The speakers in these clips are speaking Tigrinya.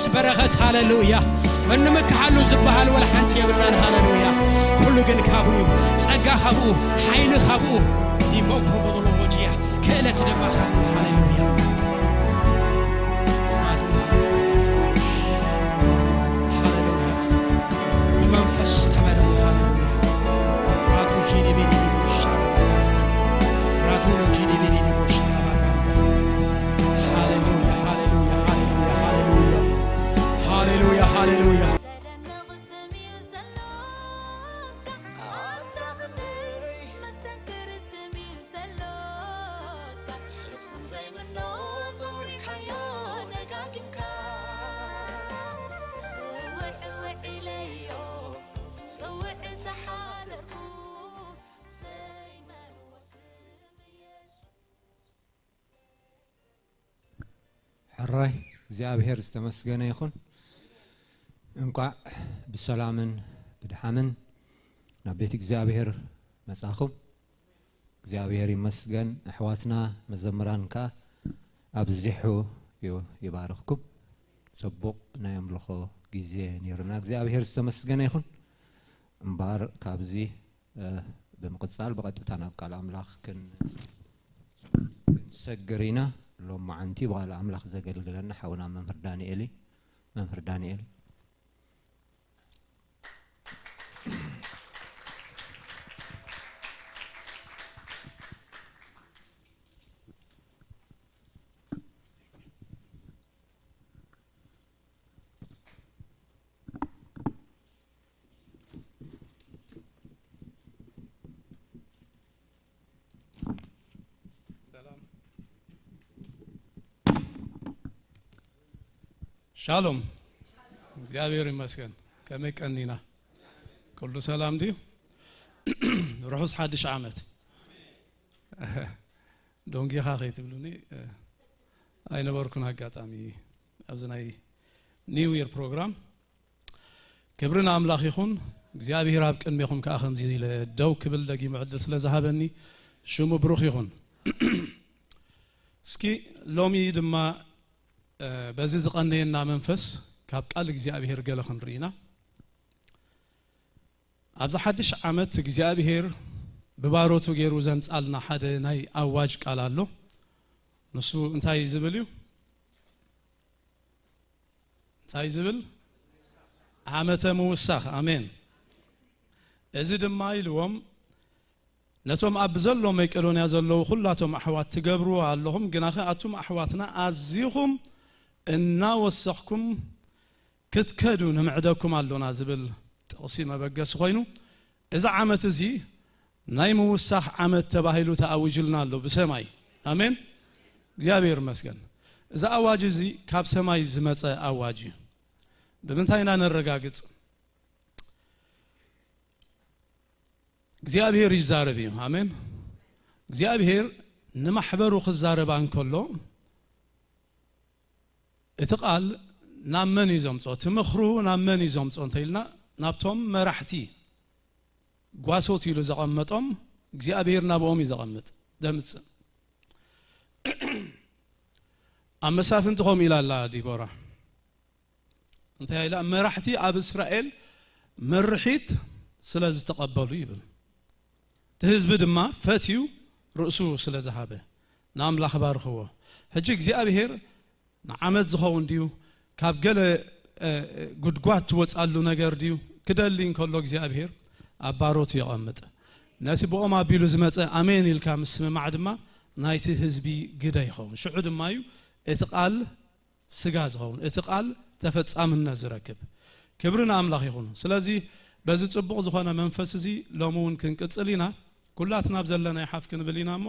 موغس برغت هاللويا ونمك حلو زبهال ولا حنت يبلنا هاللويا كل جن كابو صقا خبو حيل خبو يموكو بدلو وجيا كيلت دبا خبو هاللويا هاللويا المنفس تملو هاللويا راكو جيني بيني بوشا راكو جيني بيني بوشا هاللويا هاللويا هاللويا هاللويا هاللويا حراي እግዚአብሔር ዝተመስገነ ይኹን እንኳዕ ብሰላምን ብድሓምን ናብ ቤት እግዚአብሔር መጻኹም እግዚአብሔር ይመስገን ኣሕዋትና መዘምራን ካ ኣብዚሑ ይባርኽኩም ጽቡቕ ናይ ኣምልኾ ግዜ ነይርና እግዚአብሔር ዝተመስገነ ይኹን እምበር ካብዚ ብምቕጻል በቐጥታ ናብ ቃል ኣምላኽ ክንሰግሪና لو ما عنتي بقى الأملاك زجل لنا حاولنا ممر دانيال شالوم እግዚአብሔር ይመስገን ከመቀኒና كل سلام دي روحوس حدش عامت دونجي خاخي تبلوني اي نبركون አጋጣሚ አብዝናይ ኒው ይር ፕሮግራም ክብርና አምላኽ ይኹን እግዚአብሔር ኣብ ቅድሜኹም ከአኸም ዚ ለደው ክብል ደጊ ምዕድል ስለዝሃበኒ ሽሙ ብሩኽ ይኹን እስኪ ሎሚ ድማ በዚህ ዝቀነየና መንፈስ ካብ ቃል እግዚአብሔር ገለ ክንሪና ኣብዛ ሓድሽ ዓመት እግዚአብሔር በባሮቱ ገይሩ ዘምጻልና ሓደ ናይ ኣዋጅ ቃል ኣሎ ንሱ እንታይ ዝብል እዩ እንታይ ዝብል ዓመተ ምውሳኽ ኣሜን እዚ ድማ ኢልዎም ነቶም ኣብ ዘሎ መቄዶንያ ዘለው ሁላቶም ኣሕዋት ትገብሩ ኣለኹም ግናኸ ኣቱም ኣሕዋትና ኣዝይኹም እና ወሰኽኩም ክትከዱ ንምዕደኩም ኣሎና ዝብል ጥቕሲ መበገስ ኮይኑ እዚ ዓመት እዚ ናይ ምውሳኽ ዓመት ተባሂሉ ተኣውጅልና ኣሎ ብሰማይ ኣሜን እግዚአብሔር ይመስገን እዚ ኣዋጅ እዚ ካብ ሰማይ ዝመፀ ኣዋጅ ብምንታይና ነረጋግጽ እግዚአብሔር ይዛረብ እዩ ኣሜን እግዚአብሔር ንማሕበሩ ክዛረባ እንከሎ እትቃል ናመን ይዞምጾ ትምኽሩ ናመን ይዞምጾ እንተይልና ናብቶም መራሕቲ ጓሶት ይሉ ዘቀመጦም እግዚአብሔር ናብኦም ይዘቀምጥ ደምጽ ኣመሳፍንትኾም ኢላላ ዲቦራ እንታይ ኢላ መራሕቲ ኣብ እስራኤል መርሒት ስለዝተቀበሉ ይብል ተህዝብ ድማ ፈትዩ ርእሱ ስለዝሃበ ናምላኽ ባርኽዎ ሕጂ እግዚአብሔር ንዓመት ዝኸውን ድዩ ካብ ገለ ጉድጓት ትወጻሉ ነገር ድዩ ክደልኝ ከሎ እግዚአብሔር ኣባሮት ይቀምጥ ነቲ ብኦም ኣቢሉ ዝመፀ ኣሜን ኢልካ ምስምማዕ ድማ ናይቲ ህዝቢ ግዳ ይኸውን ሽዑ ድማ እዩ እቲ ቃል ስጋ ዝኸውን እቲ ቃል ተፈጻምነት ዝረክብ ክብርና ኣምላኽ ይኹን ስለዚ በዚ ጽቡቕ ዝኾነ መንፈስ እዚ ሎሚ እውን ክንቅጽል ኢና ኩላትና ብዘለና ይሓፍ ክንብል ኢና እሞ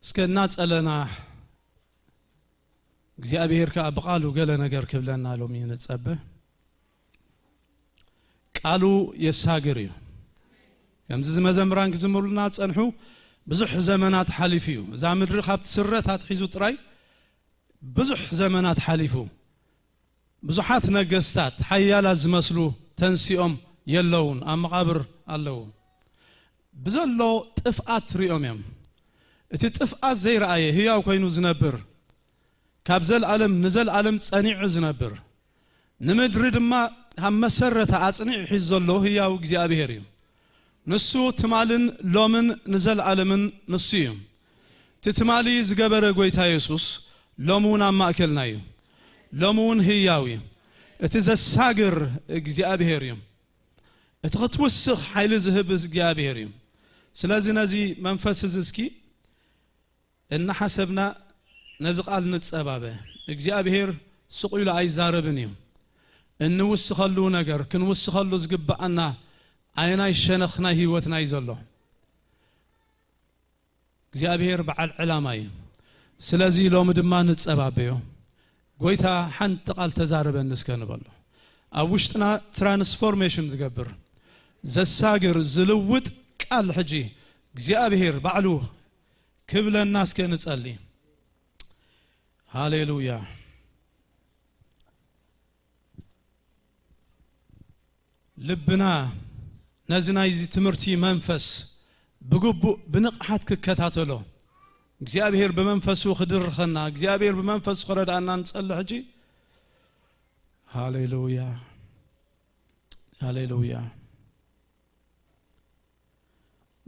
እስከና ጸለና እግዚአብሔር ከአብቃሉ ገለ ነገር ክብለና ሎሚ ነጸበ ቃሉ የሳግር እዩ ከምዚ ዝመዘምራን ክዝምሩልና ጸንሑ ብዙሕ ዘመናት ሓሊፉ እዩ እዛ ምድሪ ካብቲ ስረታት ሒዙ ጥራይ ብዙሕ ዘመናት ሓሊፉ ብዙሓት ነገስታት ሓያላት ዝመስሉ ተንሲኦም የለውን ኣብ መቃብር ኣለዉ ብዘሎ ጥፍኣት ሪኦም እዮም እቲ ጥፍኣት ዘይረኣየ ህያው ኮይኑ ዝነብር ካብ ዘለዓለም ንዘለዓለም ጸኒዑ ዝነብር ንምድሪ ድማ ኣብ መሰረተ ኣጽኒዑ ሒዙ ዘሎ ህያው እግዚአብሔር እዩ ንሱ ትማልን ሎምን ንዘለዓለምን ንሱ እዩ ትትማሊ ዝገበረ ጎይታ ኢየሱስ ሎሙን ኣብ ማእከልና እዩ ሎሙን ህያው እዩ እቲ ዘሳግር እግዚአብሔር እዩ እቲ ክትውስኽ ሓይሊ ዝህብ እግዚአብሔር እዩ ስለዚህ ነዚ መንፈስ ዝስኪ እናሐሰብና ነዚ ቃል ንጸባበ እግዚአብሔር ስቁይሉ ኣይዛረብን እዩ እንውስኸሉ ነገር ክንውስኸሉ ዝግባአና ኣይናይ ሸነኽና ህይወትና እዩ ዘሎ እግዚአብሔር በዓል ዕላማ እዩ ስለዚህ ሎሚ ድማ ንጸባበዮ ጎይታ ሓንቲ ቃል ተዛረበን እስከ ንበሎ ኣብ ውሽጥና ትራንስፎርሜሽን ዝገብር ዘሳግር ዝልውጥ ቃል ሕጂ እግዚአብሔር ባዕሉ ክብለና እስከ ንጸሊ ሃሌሉያ ልብና ነዚ ናይዚ ትምህርቲ መንፈስ بجبو بنقحت ككتاتلو እግዚአብሔር በመንፈሱ خدرخنا እግዚአብሔር በመንፈሱ خردانا نصلي حجي هاليلويا هاليلويا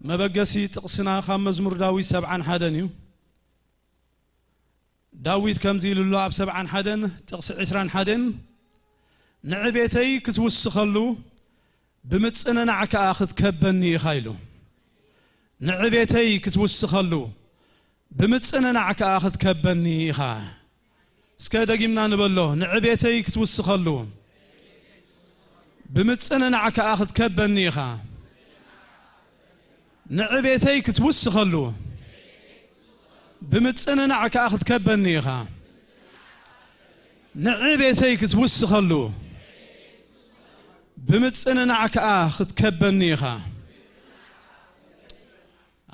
مبغسي تقسنا خام مزمور داويت 7 حدنيو داويت كمزي لله اب 7 حدن تقس 20 حدن نعبيتي كتوسخلو بمصننا عكا اخذ كبني خايلو نعبيتي كتوسخلو بمصننا عكا اخذ كبني خا اسكا دقيمنا نبلو نعبيتي كتوسخلو بمصننا عكا اخذ كبني خا نعبيتي كتوسخلو بمصننا عكا اخذ كبني خا نعبيتي كتوسخلو بمصننا عكا اخذ كبني خا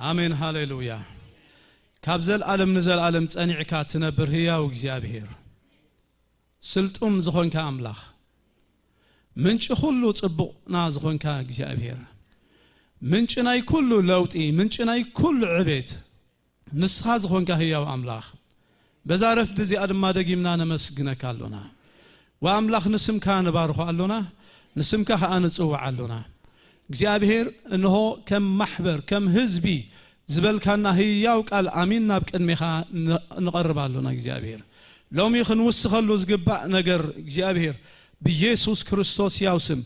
آمين هاليلويا كابزل عالم نزل عالم تصنيعك تنبر هيا وإግዚአብሔር سلطون زخونك أملاخ منش كله صبقنا زخونك إግዚአብሔር منش ناي كله لوطي منش ناي كله عبيد نسخة زخونك هيا وأملاخ بزارف دزي أدم ما دقيمنا نمسجنك علونا وأملاخ نسمك نبارخو علونا نسمك هانتصو علونا እግዚአብሔር انه كم محبر كم حزبي زبل كان هياو قال امين نابقدميخا نقربالونا እግዚአብሔር لوم يخن وسخلو زغبا ነገር እግዚአብሔር بيسوس ክርስቶስ ያውስም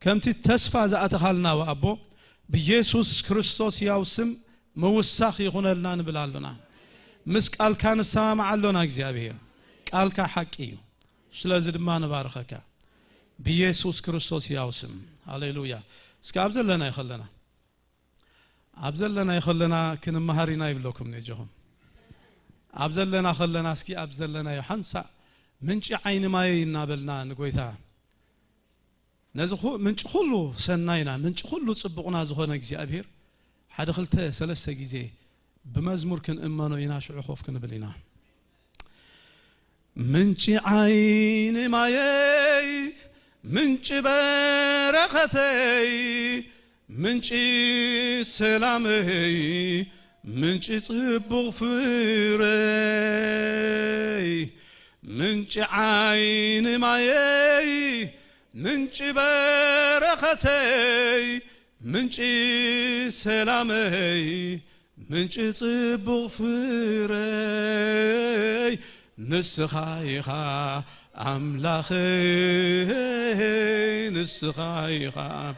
ከምቲ ተስፋ ዘአተኻልና ወአቦ بيسوس ክርስቶስ ያውስም መውሳኽ ይኹነልና ንብላሉና ምስ ቃል ካን ሰማዓሉና እግዚአብሔር ቃልካ ሐቂ እዩ ስለዚህ ድማ ንባርከካ بيسوس ክርስቶስ ያውስም ሃሌሉያ اسكي أبزلنا يخلنا كن مهارينا يبلوكم نيجهم أبزلنا خلنا اسكي أبزلنا يحنسا منش عين ما ينابلنا نقويتا نزخو منش خلو سناينا منش خلو صبقنا زخونا እግዚአብሔር حد خلته ثلاثه ጊዜ بمزمور كن امانو يناشع خوف كن بلينا منش عين ما منش بركتي منش سلامي منش صبغ فري منش عين معي منش بركتي منش سلامي منش صبغ فري نسخايخا أملاخي نسخايخا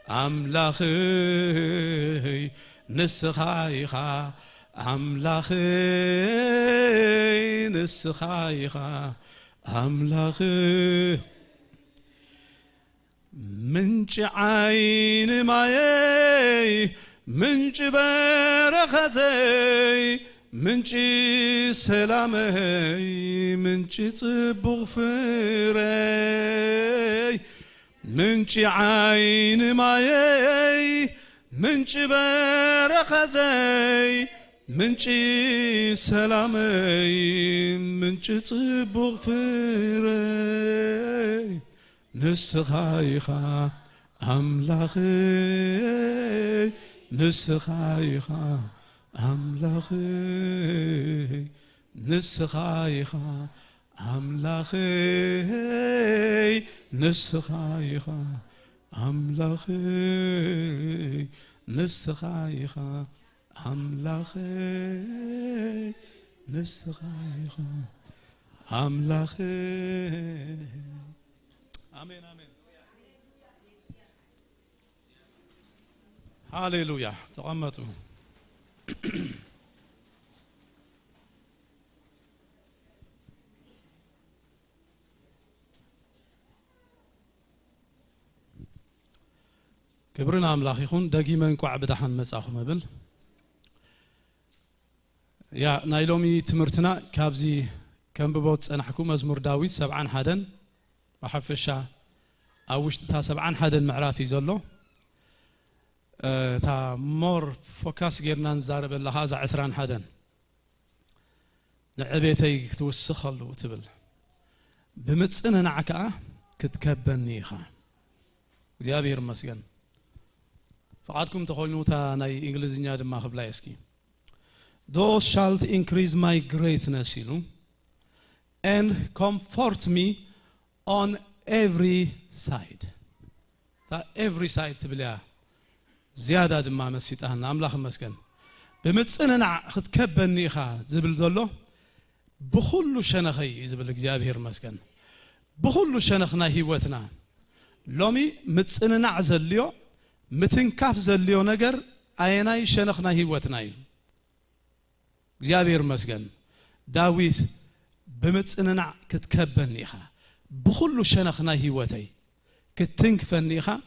أملاخي نسخايخا أملاخي نسخايخا أملاخي منش عين معي منش بركتي منش سلامي منش صبغ فري منش عين معي منش بركتي منشي سلامي منشي صبغ فري نسخايخا أملاخي نسخايخا أملاخي نسخايخا أملاخي نسخايخا أملاخي نسخايخا أملاخي نسخايخا أملاخي آمين آمين هاليلويا تقمتوا كبرنا أملاخ يخون دقيما نكو عبدحان مساخو مبل يا نايلومي تمرتنا كابزي كم ببوت أنا حكو مزمور داويد 7 حدن وحفشا أوشت تا 7 حدن معرافي زلو تا مور فوكاس غيرنا نزارب لهذا 10 حدن نعبيتي توسخل وتبل بمتصنا نعكا كتكبني خا እግዚአብሔር ይመስገን فقادكم تقولون تا ناي انجليزኛ ድማ خبلا يسكي thou shalt increase my greatness you and comfort me on every side تا every side تبليا زياده ድማ مسيطهنا املاخ مسكن بمصننا ختكبني خا زبل زلو بكل شنخي زبل እግዚአብሔር مسكن بكل شنخنا ህይወትና لومي متصننا زليو متنكاف زليو نجر أيناي شنخنا هيوتناي እግዚአብሔር مسكن داويد بمتصننا كتكبنيخا بكل شنخنا هيوتي كتنكفنيخا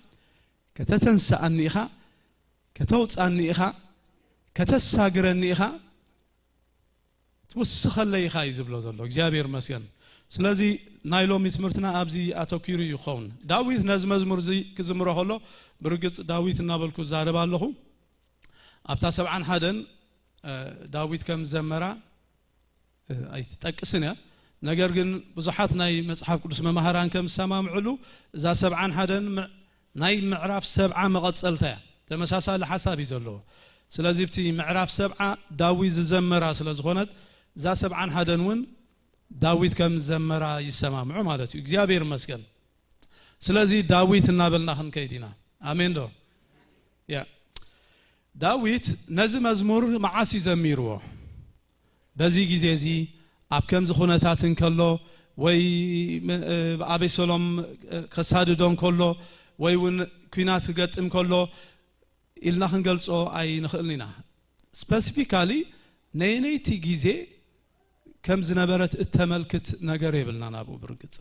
كتتنسأنيخا كتوصأنيخا كتساغرنيخا توسخليخا يزبلو زلو እግዚአብሔር مسكن ስለዚህ ናይሎሚ ትምርትና አብዚ አተኪሩ ይኹን ዳዊት ነዝ መዝሙር ዚ ክዝምሮ ሆሎ ብርግጽ ዳዊት እናበልኩ ዛረባለሁ አብታ 70 ሓደን ዳዊት ከም ዘመራ አይተጠቅስና ነገር ግን ብዙሓት ናይ መጽሐፍ ቅዱስ መማህራን ከም ሰማምዕሉ እዛ 70 ሓደን ናይ ምዕራፍ 7 መቀጸልታ ተመሳሳሊ ሐሳብ ይዘሎ ስለዚህ ብቲ ምዕራፍ 7 ዳዊት ዘመራ ስለዝኾነት እዛ 70 ሓደን ውን داويد كم زمرا يسمعوا مالتي እግዚአብሔር مسكن ስለዚህ ዳዊት እናበልና ከይዲና አሜን ዶ ያ ዳዊት ነዚ መዝሙር ማዓሲ ዘሚርዎ በዚህ ጊዜ እዚ አብከም ዝኹነታትን ከሎ ወይ አቤሰሎም ከሳድዶን ከሎ ወይ ውን ኩናት ገጥም ከሎ ኢልና ክንገልጾ አይ ንኽእልኒና ስፔሲፊካሊ ነይነይቲ ጊዜ كم زنبرت التملكت نجار يبلنا نابو برقص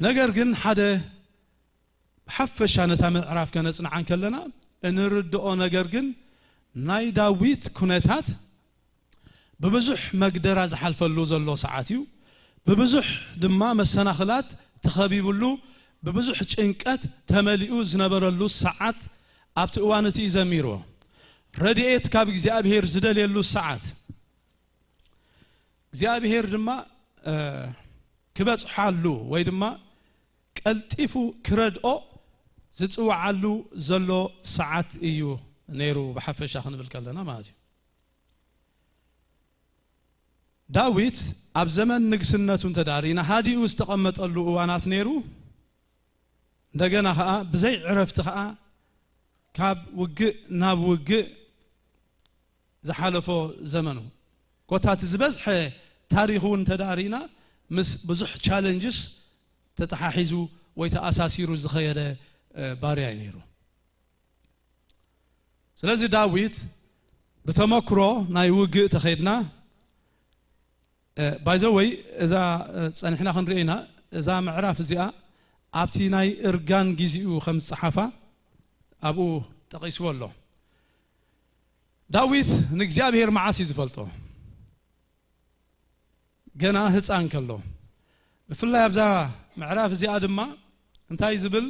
نجار جن حدا حفش أنا تامل عرف كانت عن كلنا نرد أو نجار جن ناي داويت كنتات ببزح مقدر از حلف اللوز اللو ساعاتيو ببزح دمام السناخلات تخبيب اللو ببزح انكات تملئو زنبر اللو ساعات ابتوانتي زميرو رديت كاب እግዚአብሔር زدل يلو ساعات እግዚአብሔር ድማ ክበጽሓሉ ወይ ድማ ቀልጢፉ ክረድኦ ዝጽዋዓሉ ዘሎ ሰዓት እዩ ነይሩ በሐፈሻ ክንብል ከለና ማለት እዩ ዳዊት ኣብ ዘመን ንግስነቱን ተዳሪና ሃዲኡ ዝተቀመጠሉ እዋናት ነይሩ እንደገና ኸኣ ብዘይ ዕረፍቲ ኸኣ ካብ ውግእ ናብ ውግእ ዝሓለፎ ዘመኑ ኮታት ዝበዝሐ ታሪኹን ተዳሪና ምስ ብዙሕ ቻሌንጅስ ተተሓሒዙ ወይ ተኣሳሲሩ ዝኸየደ ባሪያ ነይሩ ስለዚህ ዳዊት በተመክሮ ናይ ውግእ ተኸይድና ባይ ዘ ወይ እዛ ጸኒሕና ክንርኢና እዛ ምዕራፍ እዚኣ ኣብቲ ናይ እርጋን ግዚኡ ከም ጽሓፋ ኣብኡ ተቐይስዎ ኣሎ ዳዊት ንእግዚአብሔር መዓሲ ዝፈልጦ ገና ህፃን ከሎ ብፍላይ ኣብዛ ምዕራፍ እዚኣ ድማ እንታይ ዝብል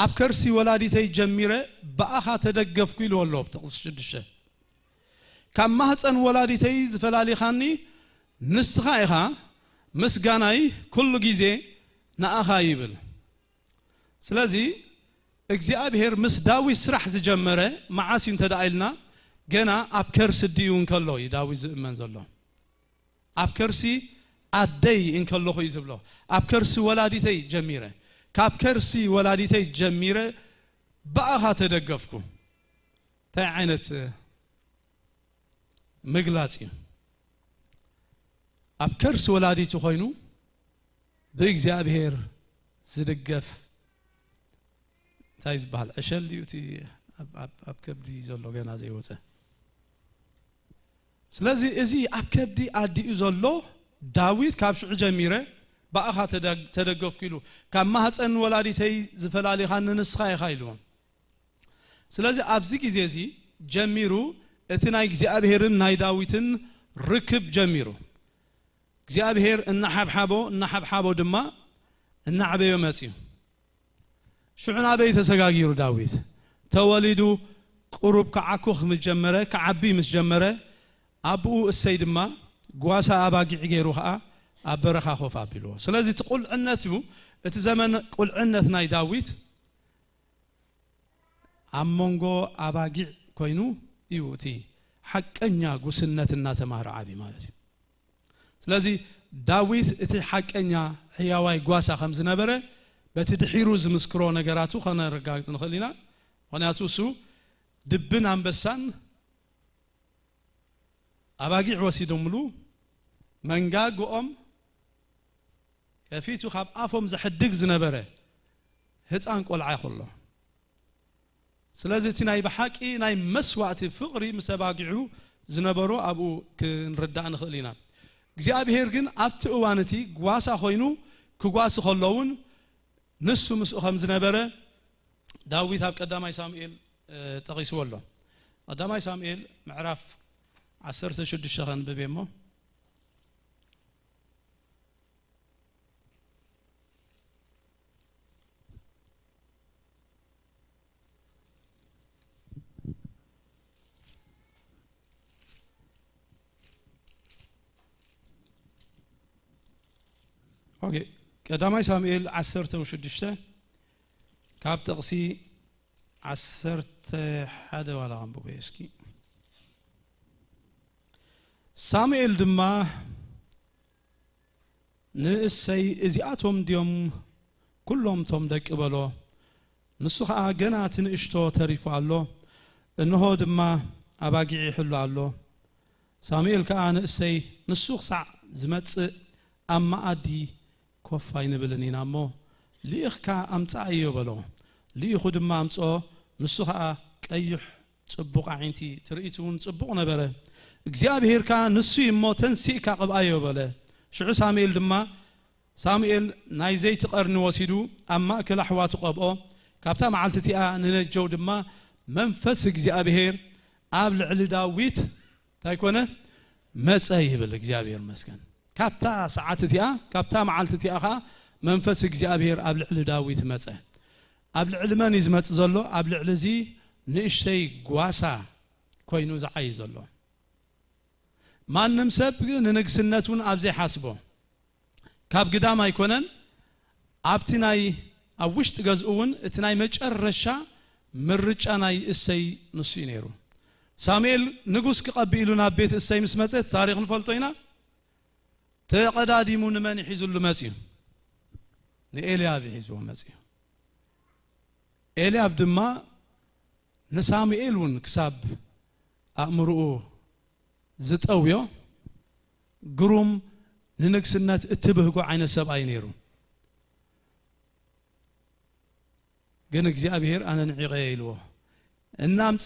ኣብ ከርሲ ወላዲተይ ጀሚረ በኣኻ ተደገፍኩ ኢሉ ኣሎ ብጥቕስ 6 كم مهتن ولادتي زفلالي خاني نسخايها مسغاناي كل جيزي نأخا يبل سلازي እግዚአብሔር ምስ ዳዊት ስራሕ ዝጀመረ መዓስ እንተዳይልና ገና ኣብ ከርሲ ዲዩን ከሎ ዳዊት ዝእመን ዘሎ ኣብ ከርሲ ኣደይ እንከለኹ ይዝብሎ ኣብ ከርሲ ወላዲተይ ጀሚረ ካብ ከርሲ ወላዲተይ ጀሚረ ባኣኻ ተደገፍኩ ታይ ዓይነት መግላጽ ኣብ ከርሲ ወላዲቱ ኮይኑ በእግዚአብሔር ዝድገፍ تايز بحال عشل يوتي أب كبدي زلوا جنا زي وسه سلازي إزي أب كبدي أدي زلوا داوود كابش جميرة بأخا تدقف كيلو كم ما هتسن ولادي تي زفلالي خان نسخة خايلون سلازي أبزيك زي جميرو اتناي زي أبهرن ناي داويتن ركب جميرو زي أبهر النحب حابو دما النعبي يوماتيو شعنا بيت سجاجير داوود تولدو قرب كعكوخ متجمرة كعبي متجمرة أبو السيد ما قواسا أباقي عجيروها أبرخا خوف أبيلو سلازي تقول عنتو اتزمن قول عنت ناي داوود أمونغو أباقي كوينو يوتي حق أنيا قسنة الناتمار عابي مالتي سلازي داوود اتي حق أنيا حياواي قواسا خمس نبرة بتدحيرو زمسكرو نجاراتو خنا رجعت نخلينا وناتو سو دبنا عم بسان أباقي عواسيدهم ملو منجاج وأم كفيتو خاب أفهم زحدق زنبرة هت أنك ولا عيخله سلازتي ناي بحكي ناي مسوعة فقري مسباقعو زنبرو أبو كنردان نخلينا جزء بهرجن أبت أوانتي قواسا خوينو كقواس خلون نسو مسؤ خمس نبرة داوود هاب قدامي سامئيل تقيسوا الله قدامي سامئيل معرف عسرت شد الشغن ببيمو اوكي قدامي سامئيل عسرت وشدشته كاب تقسي عسرت حدا ولا غنبو بيسكي سامئيل دما نسي ازياتهم ديوم كلهم توم دك بلو نسخة جنا تنشتو تريفو الله انه دما اباقي يحلو الله سامئيل كان اسي نسوخ سع زمت اما ادي كوفاين بلنينا مو ليخكا امصا يبلو ليخو دما امصو نسخا قيح صبق عينتي تريتون صبق نبره እግዚአብሔር ካ ንሱ ይሞተን ሲካ ቀባዮ በለ ሽዑ ሳሙኤል ድማ ሳሙኤል ናይ ዘይት ቀርኒ ወሲዱ አማ ከላህዋቱ ቀብኦ ካብታ መዓልትቲአ ንነጀው ድማ መንፈስ እግዚአብሔር ኣብ ልዕሊ ዳዊት ታይኮነ መጸ ይብል እግዚአብሔር መስከን ካብታ ሰዓትቲአ ካብታ መዓልትቲአ ኻ መንፈስ እግዚአብሔር ኣብ ልዕሊ ዳዊት መጸ ኣብ ልዕሊ መን ይዝመጽ ዘሎ ኣብ ልዕሊ ዚ ንእሽተይ ጓሳ ኮይኑ ዝዓይ ዘሎ ማንም ሰብ ንንግስነቱን ኣብዘይ ሓስቦ ካብ ግዳም ኣይኮነን ኣብቲ ናይ ኣብ ውሽጥ ገዝኡን እቲ ናይ መጨረሻ ምርጫ ናይ እሰይ ንሱ ነይሩ ሳሙኤል ንጉስ ክቀቢሉ ናብ ቤት እሰይ ምስ መጸ ታሪኽ ንፈልጦ ኢና ተቀዳዲሙ ንመን ይሒዙሉ መጽዩ ንኤልያብ ይሒዙ መጽዩ ኤልያብ ድማ ንሳሙኤልን ክሳብ ኣእምርኡ زتأويو قروم لنكسنات اتبهقو عين السبعي نيرو قنك زي أبيهر أنا نعيغيلو النامت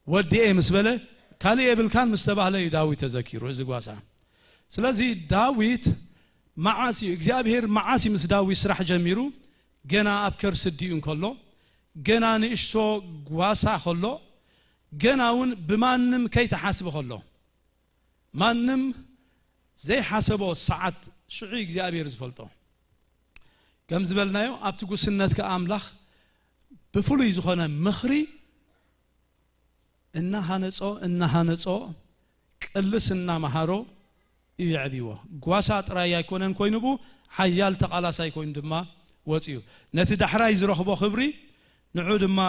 ودي ايه مسبلة كالي ابل كان مستبه لي داويت تذكيرو ازي قواسا سلازي داويت معاسي اكزي أبيهر معاسي مس داويت سرح جميرو قنا أبكر سديون كله قنا نشتو قواسا خلو جناون بمانم كي تحاسب خلو مانم زي حسبه الساعات شعيق زي أبي رزفلتو كم زبلنايو أبتقو سنة كأملاخ بفلو يزخونا مخري እናሃነጾ ቅልስና መሃሮ ይዕቢዎ ጓሳ ጥራይ አይኮነን ኮይኑቡ ሓያል ተቃላሳይ ኮይን ድማ ወጽዩ ነቲ ዳሕራይ ዝረኽቦ ክብሪ ንዑ ድማ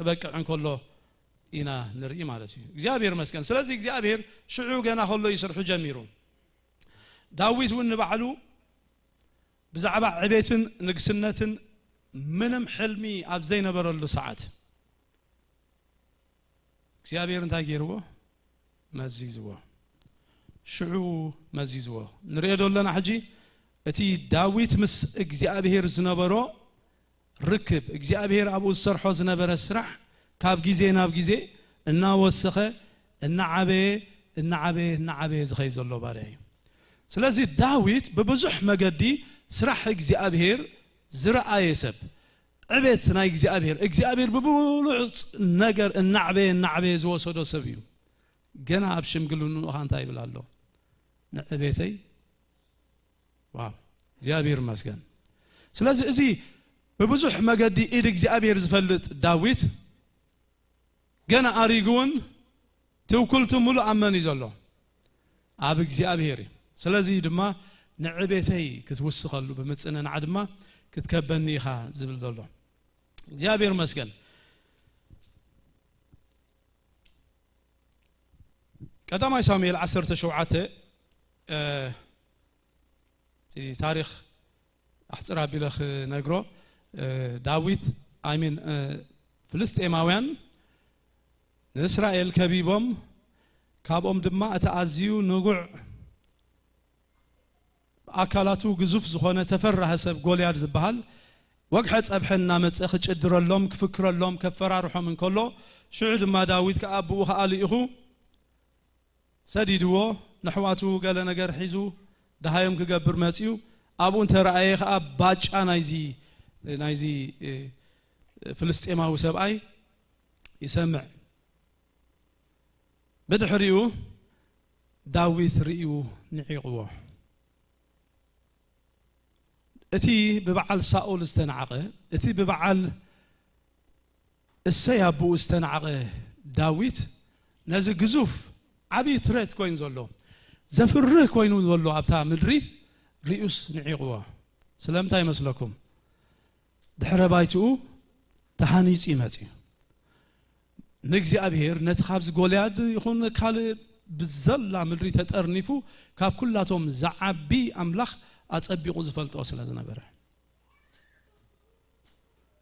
በቅዕን ከሎ ኢና ንርኢ ማለት እዩ እግዚአብሔር መስገን ስለዚህ እግዚአብሔር ሽዑ ገና ከሎ ይስርሑ ጀሚሩ ዳዊት ውን ንባዕሉ ብዛዕባ ዕቤትን ንግስነትን ምንም ሕልሚ ኣብ ዘይነበረሉ ሰዓት እግዚአብሔር እንታይ ገይርዎ መዚዝዎ ሽዑ መዚዝዎ ንሪኦ ዘለና ሕጂ እቲ ዳዊት ምስ እግዚአብሔር ዝነበሮ ርክብ እግዚአብሔር ኣብኡ ዝሰርሖ ዝነበረ ስራሕ ካብ ጊዜ ናብ ጊዜ እናወሰኸ እናዓበየ ዝኸይ ዘሎ ባርያ እዩ ስለዚህ ዳዊት በብዙሕ መገዲ ስራሕ እግዚአብሔር ዝረአየ ሰብ ዕቤት ናይ እግዚአብሔር በብሉፅ ነገር እናዓበየ ዝወሰዶ ሰብ እዩ ገና ኣብ ሽምግልኑ እንታይ ይብል ኣሎ ንዕቤተይ ዋው እግዚአብሔር መስገን ስለዚህ እዚ በብዙሕ መገዲ ኢድ እግዚአብሔር ዝፈልጥ ዳዊት ገና አሪጉን ትውኩልቱ ሙሉ አመን ይዘሎ ኣብ እግዚአብሔር ስለዚህ ድማ ንዕቤተይ ክትወስኸሉ በመጽነና ድማ ክትከበኒ ኢኻ ዝብል ዘሎ እግዚአብሔር መስገን ቀዳማይ ሳሙኤል 17 ታሪክ ኣሕጽራ ቢለኽ ነግሮ ዳዊት አሚን ፍልስጤማውያን ንእስራኤል ከቢቦም ካብኦም ድማ እተኣዝዩ ንጉዕ ኣካላቱ ግዙፍ ዝኾነ ተፈራህ ሰብ ጎልያድ ዝበሃል ወግሐ ጸብሐና መጽ ክጭድረሎም ክፍክረሎም ከፈራርሖም እንከሎ ሽዑ ድማ ዳዊት ከኣብኡ ከኣልኢኹ ሰዲድዎ ንሕዋቱ ገለ ነገር ሒዙ ደሃዮም ክገብር መጽዩ ኣብኡ እንተረኣየ ከኣ ባጫ ናይዚ ፍልስጤማዊ ሰብኣይ ይሰምዕ بدحريو داويت ريو نعيقوه اتي ببعال ساول استنعقه اتي ببعال السيابو استنعقه داويت نازي جزوف عبي تريت كوين زولو زفره كوينو زولو ابتا مدري ريوس نعيقوه سلامتا يمسلكم دحره بايتو تحانيص يمصي نجزي أبير نتخابز غولياد يكون كال بزلا مدري تترنيفو كاب كلاتهم زعبي أملاخ أتصبي قزفلت أصل هذا نبره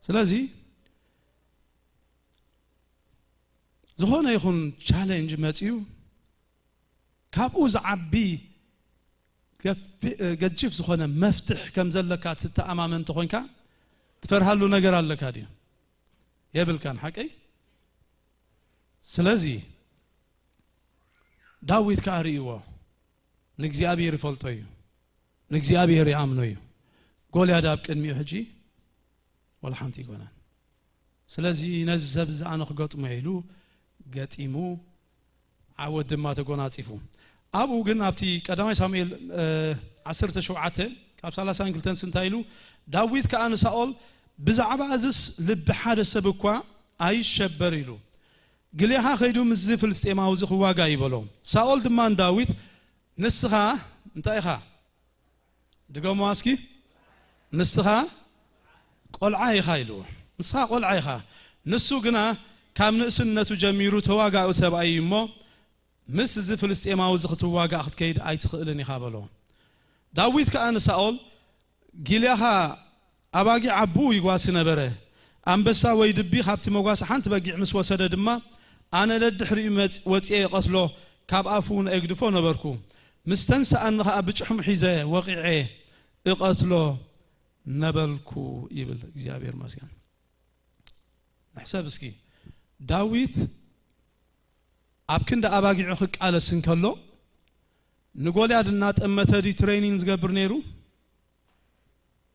سلازي زهونا يكون challenge ماتيو كاب زعبي قدشف زهونا مفتح كم زلكات تأمامن تخونكا تفرهلو نجر لك هذه يبل كان حكي سلازي داويت كاريوا نجزي أبي رفلتوي نجزي أبي ريامنوي قول يا داب كن ميحجي ولا حنتي قولان سلازي نزب زعنق قط ميلو قتيمو عود ما تقول ناصفو أبو قلنا بتي قدامي ساميل 17 كاب 30 كلتن سنتايلو داويت كأن سأل بزعب عزس لب حادث سبكوا أي شبريلو قليها خيدو مزي فلسطيماو زي خواغا يبلوم ساول دمان داويد نسخا انتايخا دقو مواسكي نسخا قلعاي خايلو نسخا قلعاي خا نسو قنا كام نسنتو جميرو تواغا سبعي يمو مس زي فلسطيماو زي خواغا اخد كيد اي تخلني خابلوم داويد كأن ساول قليها أباقي عبو يقواسي نبره أنبسا ويدبي خابتي مقواس حانت باقي مس وسد دما أنا لدحري وتي قتله كاب عفون أقدفون نبركو مستنسى أنها أبجحم حيزة وقعي قتله نبلكو يبل إجابير ماسكان حسابسكي داويت أبكند أباقي عخك على سنكلو نقول يا دنات أما تدي ترينينز قبر نيرو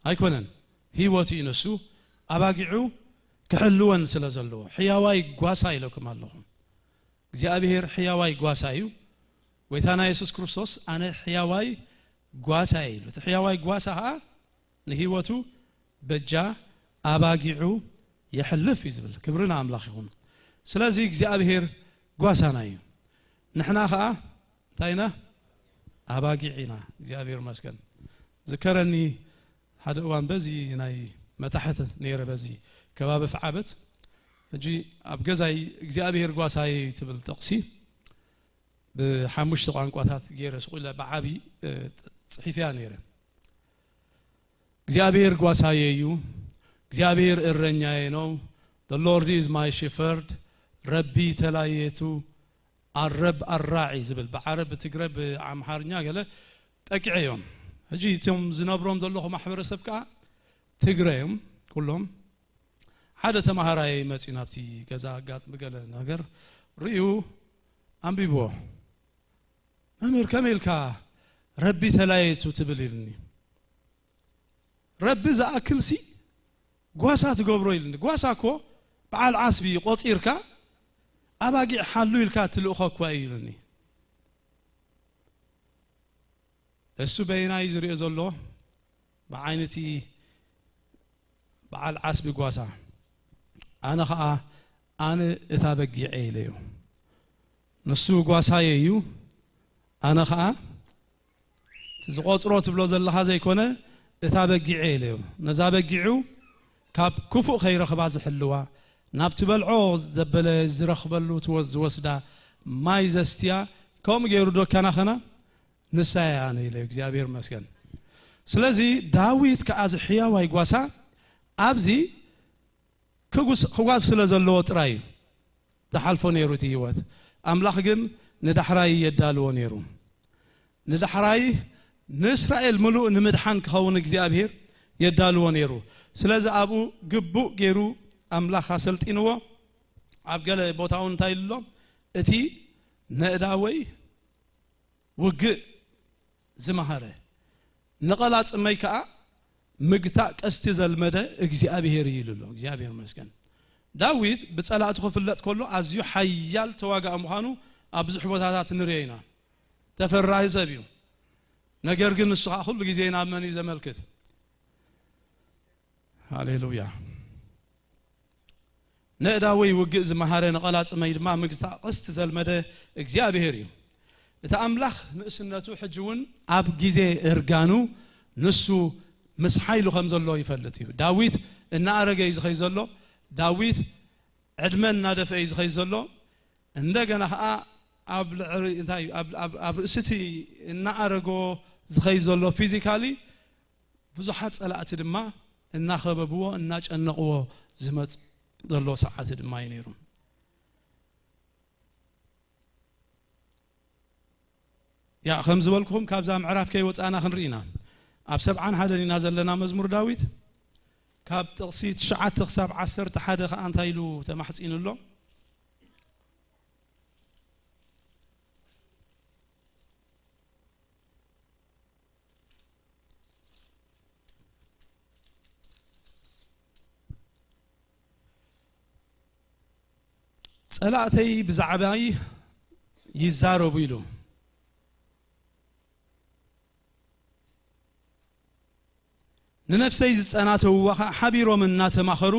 هايكونن هي واتي نسو أباقيعو كحلوان سلازلو حياواي قواساي لكم اللهم እግዚአብሔር ሕያዋይ ጓሳዩ ወይታና ኢየሱስ ክርስቶስ አነ ሕያዋይ ጓሳይ ሉት ሕያዋይ ጓሳሃ ንህይወቱ በጃ አባጊዑ يحلف يزبل كبرنا أملاخ يكون ስለዚህ እግዚአብሔር ጓሳና እዩ ንሕና ኸኣ ታይና ኣባጊዒና እግዚአብሔር መስገን ዝከረኒ ሓደ እዋን በዚ ናይ መታሕት ነይረ በዚ ከባቢ ፍዓበት እጂ ኣብ ገዛይ እግዚአብሔር ጓሳይ ትብል ጥቕሲ بحمش طبعاً قطعت غير سقول بعبي صحيفة نيره እግዚአብሔር ጓሳዬዩ እግዚአብሔር እረኛዬ ነው the lord is my shepherd ረቢ ተላየቱ አረብ አራዒ ዝብል بعرب ትግረብ አምሃርኛ ገለ ጠቂዕዮም እጂ እቶም ዝነብሮም ዘለኹ ማሕበረሰብ ከዓ ትግረዮም ኩሎም ሓደ ተማሃራይ መጺናብቲ ገዛ አጋጥም ገለ ነገር ሪኡ አንቢቦ መምህር ከመልካ ረቢ ተላየቱ ትብልልኒ ረቢ ዘአክልሲ ጓሳ ትገብሮ ይልኒ ጓሳኮ በዓል ዓስቢ ቆፂርካ አባጊዕ ሓሉ ይልካ ትልእኸኳ ይልኒ እሱ በይናይ ዝሪኦ ዘሎ በዓይነቲ በዓል ዓስቢ ጓሳ ኣነ ኸኣ ኣነ እታ በጊዕ ኢለዮ ንሱ ጓሳየ እዩ ኣነ ኸኣ ዝቆፅሮ ትብሎ ዘለኻ ዘይኮነ እታ በጊዕ ኢለዮ ነዛ በጊዑ ካብ ክፉእ ኸይረኽባ ዝሕልዋ ናብ ትበልዖ ዘበለ ዝረኽበሉ ትወስዳ ማይ ዘስትያ ከም ገይሩ ዶካና ኸና ንሳያ ኣነ ኢለዮ እግዚአብሔር መስገን ስለዚ ዳዊት ከዓ ዝሕያዋይ ጓሳ ኣብዚ ክጓዝ ስለ ዘለዎ ጥራይ ተሓልፎ ነይሩ እቲ ህይወት ኣምላኽ ግን ንዳሕራይ የዳልዎ ነይሩ ንዳሕራይ ንእስራኤል ሙሉእ ንምድሓን ክኸውን እግዚአብሔር የዳልዎ ነይሩ ስለዚ ኣብኡ ግቡእ ገይሩ ኣምላኽ ኣሰልጢንዎ ኣብ ገለ ቦታውን እንታይ ኢሉሎ እቲ ነእዳወይ ውግእ ዝመሃረ ንቐላጽመይ ከዓ ምግታእ ቀስቲ ዘልመደ እግዚአብሔር ይልሎ እግዚአብሔር መስገን ዳዊት ብጸላእቱ ክፍለጥ ከሎ ኣዝዩ ሓያል ተዋጋእ ምዃኑ ኣብ ብዙሕ ቦታታት ንሪኦ ኢና ተፈራሂ ሰብ እዩ ነገር ግን ንሱ ከዓ ኩሉ ግዜ ናብ መን እዩ ዘመልክት ሃሌሉያ ነእዳወይ ውግእ ዝመሃረ ንቐላጽመይ ድማ ምግታእ ቀስቲ ዘልመደ እግዚአብሔር እዩ እቲ ኣምላኽ ንእስነቱ ሕጂ እውን ኣብ ግዜ እርጋኑ ንሱ ምስ ሓይሉ ከም ዘሎ ይፈልጥ እዩ ዳዊት እናኣረገ እዩ ዝኸይ ዘሎ ዳዊት ዕድመ እናደፈ እዩ ዝኸይ ዘሎ እንደገና ከዓ ኣብ ርእስቲ እናኣረጎ ዝኸይ ዘሎ ፊዚካሊ ብዙሓት ጸላእቲ ድማ እናኸበብዎ እናጨነቕዎ ዝመጽ ዘሎ ሰዓት ድማ እዩ ነይሩ ያ ከም ዝበልኩኹም ካብዛ ምዕራፍ ከይወፃና ክንርኢና ኣብ 71 ኢና ዘለና መዝሙር ዳዊት ካብ ጥቕሲ 9 ክሳብ 11 ከዓ እንታይ ኢሉ ተማሕፂኑሎ ጸላእተይ ብዛዕባይ ይዛረቡ ኢሉ ንነፍሰይ ዝጸናተውዋ ሓቢሮም እናተማኸሩ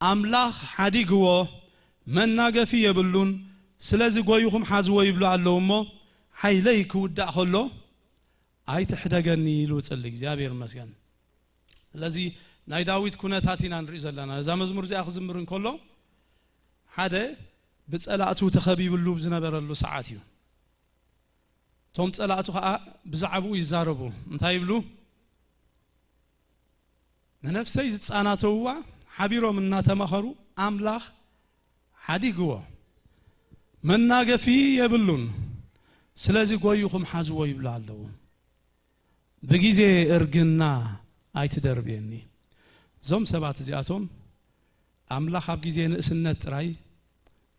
ኣምላኽ ሓዲግዎ መናገፊ የብሉን ስለዚ ጎይኹም ሓዝዎ ይብሉ ኣለዉ እሞ ሓይለይ ክውዳእ ከሎ ኣይትሕደገኒ ኢሉ ጽልይ እግዚአብሔር መስገን ስለዚ ናይ ዳዊት ኩነታት ኢና ንርኢ ዘለና እዛ መዝሙር እዚኣ ክዝምር እንከሎ ሓደ ብጸላእቱ ተኸቢብሉ ዝነበረሉ ሰዓት እዩ ቶም ጸላእቱ ከዓ ብዛዕባኡ ይዛረቡ እንታይ ይብሉ ንነፍሰይ ዝጻናተውዋ ሓቢሮም እናተማኸሩ ኣምላኽ ሓዲግዎ መናገፊ የብሉን ስለዚ ጎይኹም ሓዝዎ ይብሉ ኣለዉ ብጊዜ እርግና ኣይትደርብየኒ እዞም ሰባት እዚኣቶም ኣምላኽ ኣብ ግዜ ንእስነት ጥራይ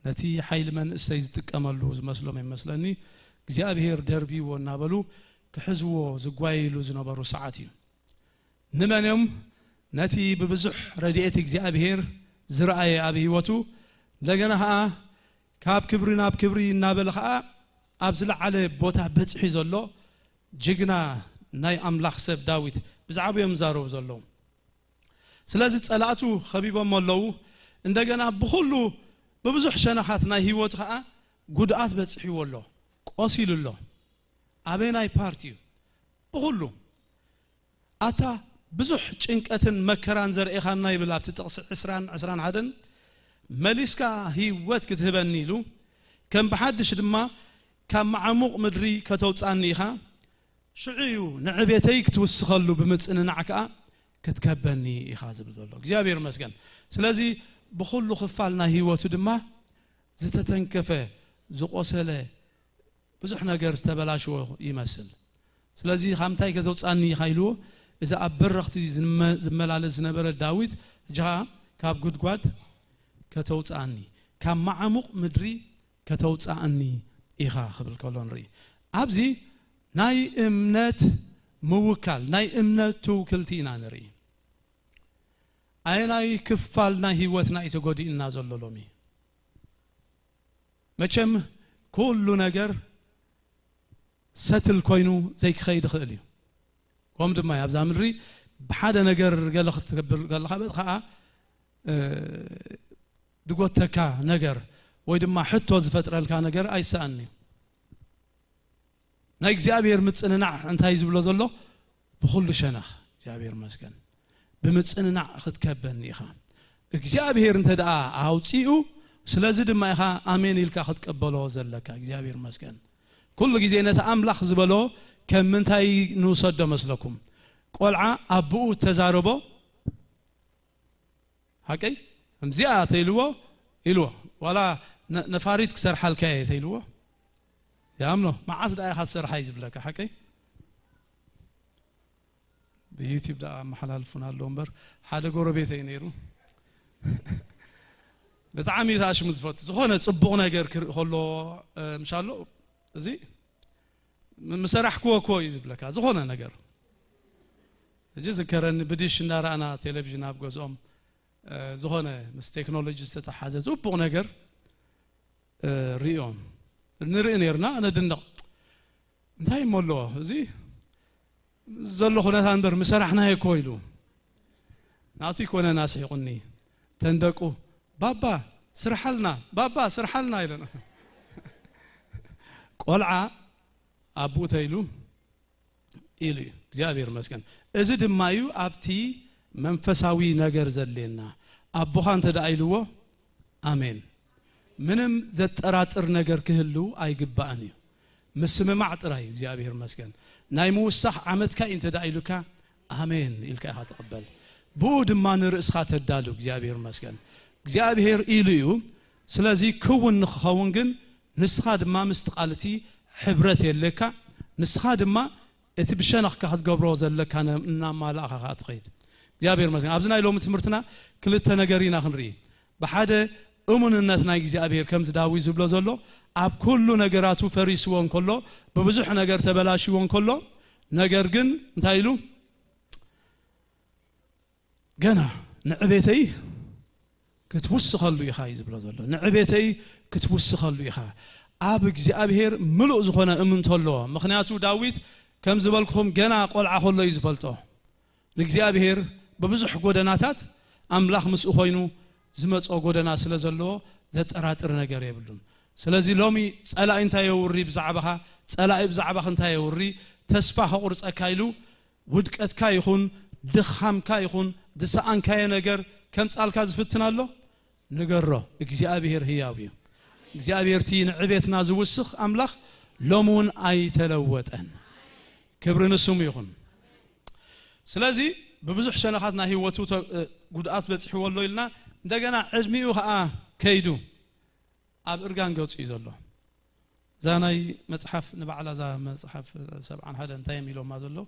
ነቲ ሓይሊ መንእሰይ ዝጥቀመሉ ዝመስሎም ይመስለኒ እግዚአብሔር ደርቢዎ እናበሉ ክሕዝዎ ዝጓይሉ ዝነበሩ ሰዓት እዩ ንመንም ነቲ ብብዙሕ ረድኤት እግዚአብሔር ዝረአየ ኣብ ህይወቱ እንደገና ከዓ ካብ ክብሪ ናብ ክብሪ እናበለ ከዓ ኣብ ዝለዓለ ቦታ በፅሒ ዘሎ ጅግና ናይ ኣምላኽ ሰብ ዳዊት ብዛዕባዮም ዛረቡ ዘለዉ ስለዚ ጸላእቱ ኸቢቦም ኣለዉ እንደገና ብኩሉ ببزح شنخاتنا هيوت خا قدعات بتصحي والله قاسيل الله أبيناي بارتيو بقوله أتا بزح چنكتن مكران زرعي خاننا يبلاب تتقص عسران عدن مليسكا هيوت كتهبني له كم بحدش دما كم معمق مدري كتوصاني خا شعيو نعبيتيك توسخلو بمصن نعكا كتكبني يخازب الله እግዚአብሔር ይመስገን ስለዚህ بخلو خفالنا هيوتو دما زتتنكفه زقوسله بزح ነገር ተበላሽዎ ይመስል ስለዚህ ሀምታይ ከተውጻኒ ኃይሉ እዛ አበረኽቲ ዝመላለስ ነበረ ዳዊት ጃ ካብ ጉድጓድ ከተውጻኒ ካብ ማዕሙቅ ምድሪ ከተውጻኒ ኢኻ خبل ኮሎንሪ ኣብዚ ናይ እምነት ምውካል ናይ እምነት ትውክልቲና ንሪ አይናይ ክፋልና ህይወትና ኢተጎዲና ዘለሎሚ መቸም ኩሉ ነገር ሰትል ኮይኑ ዘይክኸይድ خእል እዩ ቆም ድማ ያብዛ ምድሪ በሓደ ነገር ገለ ክትከብር ገለኻ በትኻ ድጎተካ ነገር ወይ ድማ ሕቶ ዝፈጥረልካ ነገር አይሳአኒ ናይ እግዚአብሔር ምጽንናዕ እንታይ ዝብሎ ዘሎ ብኩሉ ሸነኽ እግዚአብሔር መስገን بمصنع ختكبني إخا እግዚአብሔር እንተዳ አውጪኡ ስለዚህ ድማ ኢኻ አሜን ኢልካ ختቀበሎ ዘለካ እግዚአብሔር መስገን ኩሉ ጊዜ ነታ አምላኽ ዝበሎ ከምንታይ ንውሰዶ መስለኩም ቆልዓ አብኡ ተዛረቦ حقي امزيا تيلو إلو ولا نفاريت كسر حالكاي تيلو يا امنو ما عاد دا خسر حيز بلاك حقي بيوتيوب دا محلال فنال لومبر حدا غوربيتي نيرو بتعامي تاش مزفوت زخونه صبق ነገር كله مشالو زي مسرح كو يزبلك زخونه ነገር اجي ذكرن بديش نرانا تلفزيون ابغزوم زخونه مس تكنولوجي استتحاز صبق ነገር ريوم نري نيرنا انا دنق انتي مولو زي زلو خونه اندر مسرحنا يكويلو ناتي كونه ناس يقني تندقو بابا سرحلنا سرحلنا يلنا قلعه ابو تيلو إلي እግዚአብሔር መስገን እዚ ድማዩ ኣብቲ መንፈሳዊ ነገር ዘሌና አቦኻን ተዳይልዎ አሜን ምንም ዘጠራጥር ነገር ክህሉ አይግባአኒ መስመማዕ ጥራይ እግዚአብሔር መስገን ናይ ሙሳኽ ዓመትካ እንተ ዳይሉካ አሜን ኢልካ ተቀበል ቡድማ ንርእስኻ ተዳሉ እግዚአብሔር መስገን እግዚአብሔር ኢልዩ ስለዚህ ክውን ንኸውን ግን ንስኻ ድማ ምስትቃልቲ ሕብረት የለካ ንስኻ ድማ እቲ ብሸነኽ ክትገብሮ ዘለካ እና ማላኻ ትኸይድ እግዚአብሔር መስገን ኣብዝና ኢሎም ትምርትና ክልተ ነገር ኢና ክንሪ በሓደ እሙንነት ናይ እግዚአብሔር ከም ዝዳዊ ዝብሎ ዘሎ ኣብ ኩሉ ነገራቱ ፈሪስዎን ከሎ በብዙሕ ነገር ተበላሽዎን ከሎ ነገር ግን እንታይ ኢሉ ገና ንዕቤተይ ክትውስኸሉ ኢኻ ዝብሎ ዘሎ ንዕቤተይ ክትውስኸሉ ኢኻ ኣብ እግዚአብሔር ምሉእ ዝኾነ እምንተሎ ምኽንያቱ ዳዊት ከም ዝበልኩም ገና ቆልዓ ከሎ እዩ ዝፈልጦ ንእግዚአብሔር በብዙሕ ጎደናታት አምላኽ ምስኡ ኮይኑ ዝመጾ ጎደና ስለ ዘሎ ዘጠራጥር ነገር የብሉን ስለዚህ ሎሚ ጸላኢ እንታይ የውሪ ብዛዕባኻ ጸላኢ ብዛዕባኻ እንታይ የውሪ ተስፋ ኸቁርጸካ ኢሉ ውድቀትካ ይኹን ድኻምካ ይኹን ድሰኣንካየ ነገር ከም ጻልካ ዝፍትናሎ ንገሮ እግዚአብሔር ህያው እዩ እግዚአብሔር ቲ ንዕቤትና ዝውስኽ አምላኽ ሎሙን አይተለወጠን ክብር ንስሙ ይኹን ስለዚህ በብዙሕ ሸነኻትና ህይወቱ ጉድአት በጽሕወሎ ኢልና እንደገና ዕድሚኡ ኸኣ ከይዱ ኣብ እርጋን ገጽ እዩ ዘሎ ዛናይ መጽሐፍ ንባዕላ ዛ መጽሐፍ 71 እንታይ የሚለውማ ዘሎ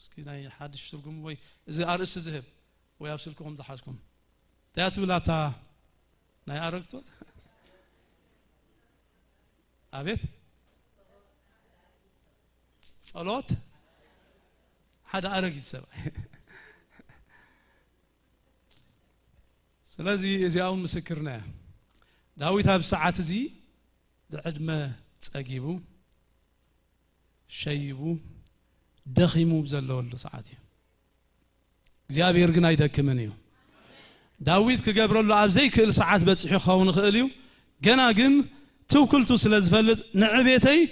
እስኪ ናይ ሓድሽ ትርጉም ወይ እዚ ኣርእስቲ ዝህብ ወይ ኣብ ስልክኹም ዝሓዝኩም እንታይ ትብላታ ናይ ኣረግቶት ኣቤት ጸሎት ሓደ ኣረጊት ሰብኣይ ስለዚህ እዚያውን ምስክርና ዳዊት ኣብ ሰዓት እዚ ብዕድመ ጸጊቡ ሸይቡ ደኺሙ ዘለወሉ ሰዓት እዩ እግዚአብሔር ግን አይደክምን እዩ داويد كجبرلو أبزي كل ساعات بتصحي خون خاليو جنا جن توكلتو سلزفلت نعبيتي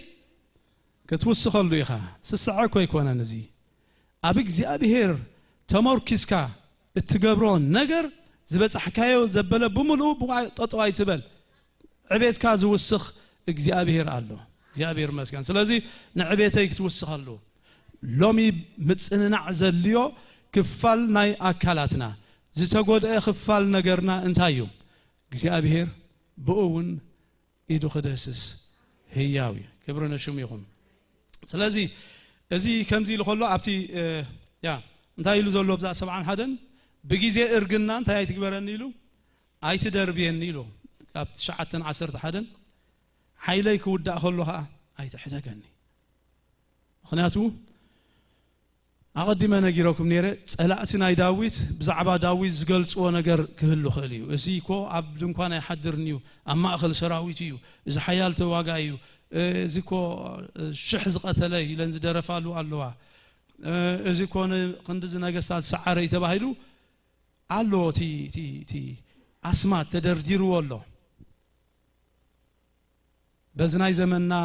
كتوسخ له يخا سسعة كوي كوانا نزي أبيك زي أبيهر تمر كيسكا التجبرون نجر زبز حكاية زبلة بملو بوعي تطوعي تبل عبيت كاز وسخ زي أبيهر قالو زي أبيهر مسكن سلازي نعبيتي كتوسخ له لومي متسنن عزل ليو كفال ناي أكلاتنا زي تقول إيه خفال نجرنا انتايو زي أبيهر بقون إيدو خداسس هياوي كبرنا شو ميخون سلازي ازي كم زي لخلو عبتي يا انتاي لو زلو بزا 70 حدن بجيزي ارغنا انتاي تكبرني له اي تدربيني له عبت شعتن 10 حدن حيليك ودا خلوها اي تحتاجني خناتو اقدم انا غيركم نيره صلاتنا داويت بزعبا داويت زغلصو نجر كهلو خليو ازي كو عبد انكان يحضرنيو اما اخل سراويتيو اذا حيال تواغايو زيكو شحز قتلي لنز درفالو الله زيكو قندز نغسات سعري تبايلو الله تي اسماء تدرديرو والله بزناي زمننا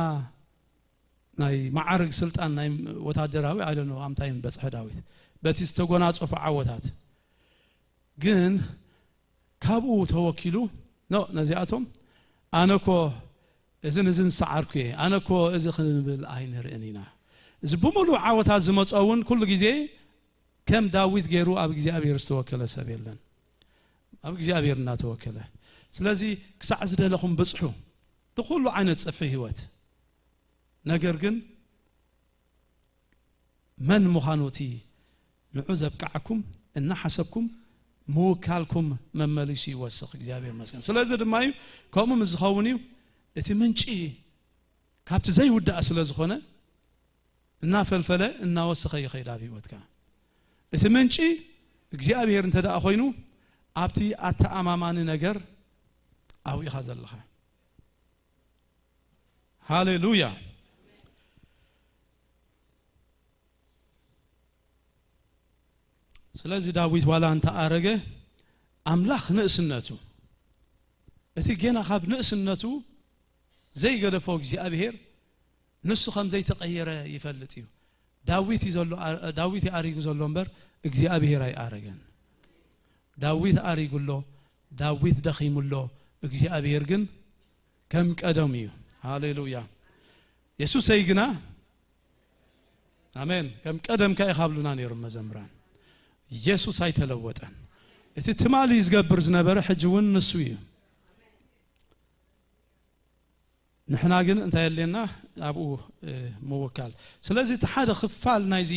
ناي معارق سلطان ناي وتادراوي I don't know ام تايم بس حداويت بتيس تغوناصف عوتات ግን ካብኡ ተወኪሉ ነው ነዚያቶም ኣነኮ እዝን ሰዓርኩ ኣነኮ እዚ ክንብል ኣይንርአኒና እዚ በሙሉ ዓወታት ዝመጻውን ኩሉ ግዜ ከም ዳዊት ገይሩ ኣብ እግዚአብሔር ዝተወከለ ሰብ የለን ኣብ እግዚአብሔር እናተወከለ ስለዚ ክሳዕ ዝደለኹም በጽሑ ብኩሉ ዓይነት ጽፍሒ ህይወት ነገር ግን من مخانوتي نعوذ بكعكم إن حسبكم موكالكم ممليسي وسخ እግዚአብሔር መስገን ስለዚህ ደማይ ኮም ምዝኻውኒው እቲ ምንጪ ካብቲ ዘይውዳእ ስለዝኾነ እና ፈልፈለ እና ወስኸ ይኸይዳ ቢወትካ እቲ ምንጪ እግዚአብሔር እንተዳ ኮይኑ ኣብቲ ኣተኣማማኒ ነገር ኣው ኢኻ ዘለኻ ሃሌሉያ ስለዚህ ዳዊት ዋላ አንተ አረገ አምላኽ ንእስነቱ እቲ ገና ካብ ንእስነቱ ዘይገደፈው እግዚአብሔር ንሱ ከም ዘይተቀየረ ይፈልጥ እዩ ዳዊት ያሪጉ ዘሎ እምበር እግዚአብሔር አይአረገን ዳዊት አሪጉሎ ዳዊት ደኺሙሎ እግዚአብሔር ግን ከም ቀደም እዩ ሃሌሉያ ኢየሱስ አይግና አሜን ከም ቀደም ካይኻብሉና ነይሩ መዘምራን ኢየሱስ አይተለወጠን እቲ ትማሊ ዝገብር ዝነበረ ሕጅውን ንሱ እዩ ንሕና ግን እንታይ ያለና ኣብኡ መወካል ስለዚህ ተሓደ ክፋል ናይዚ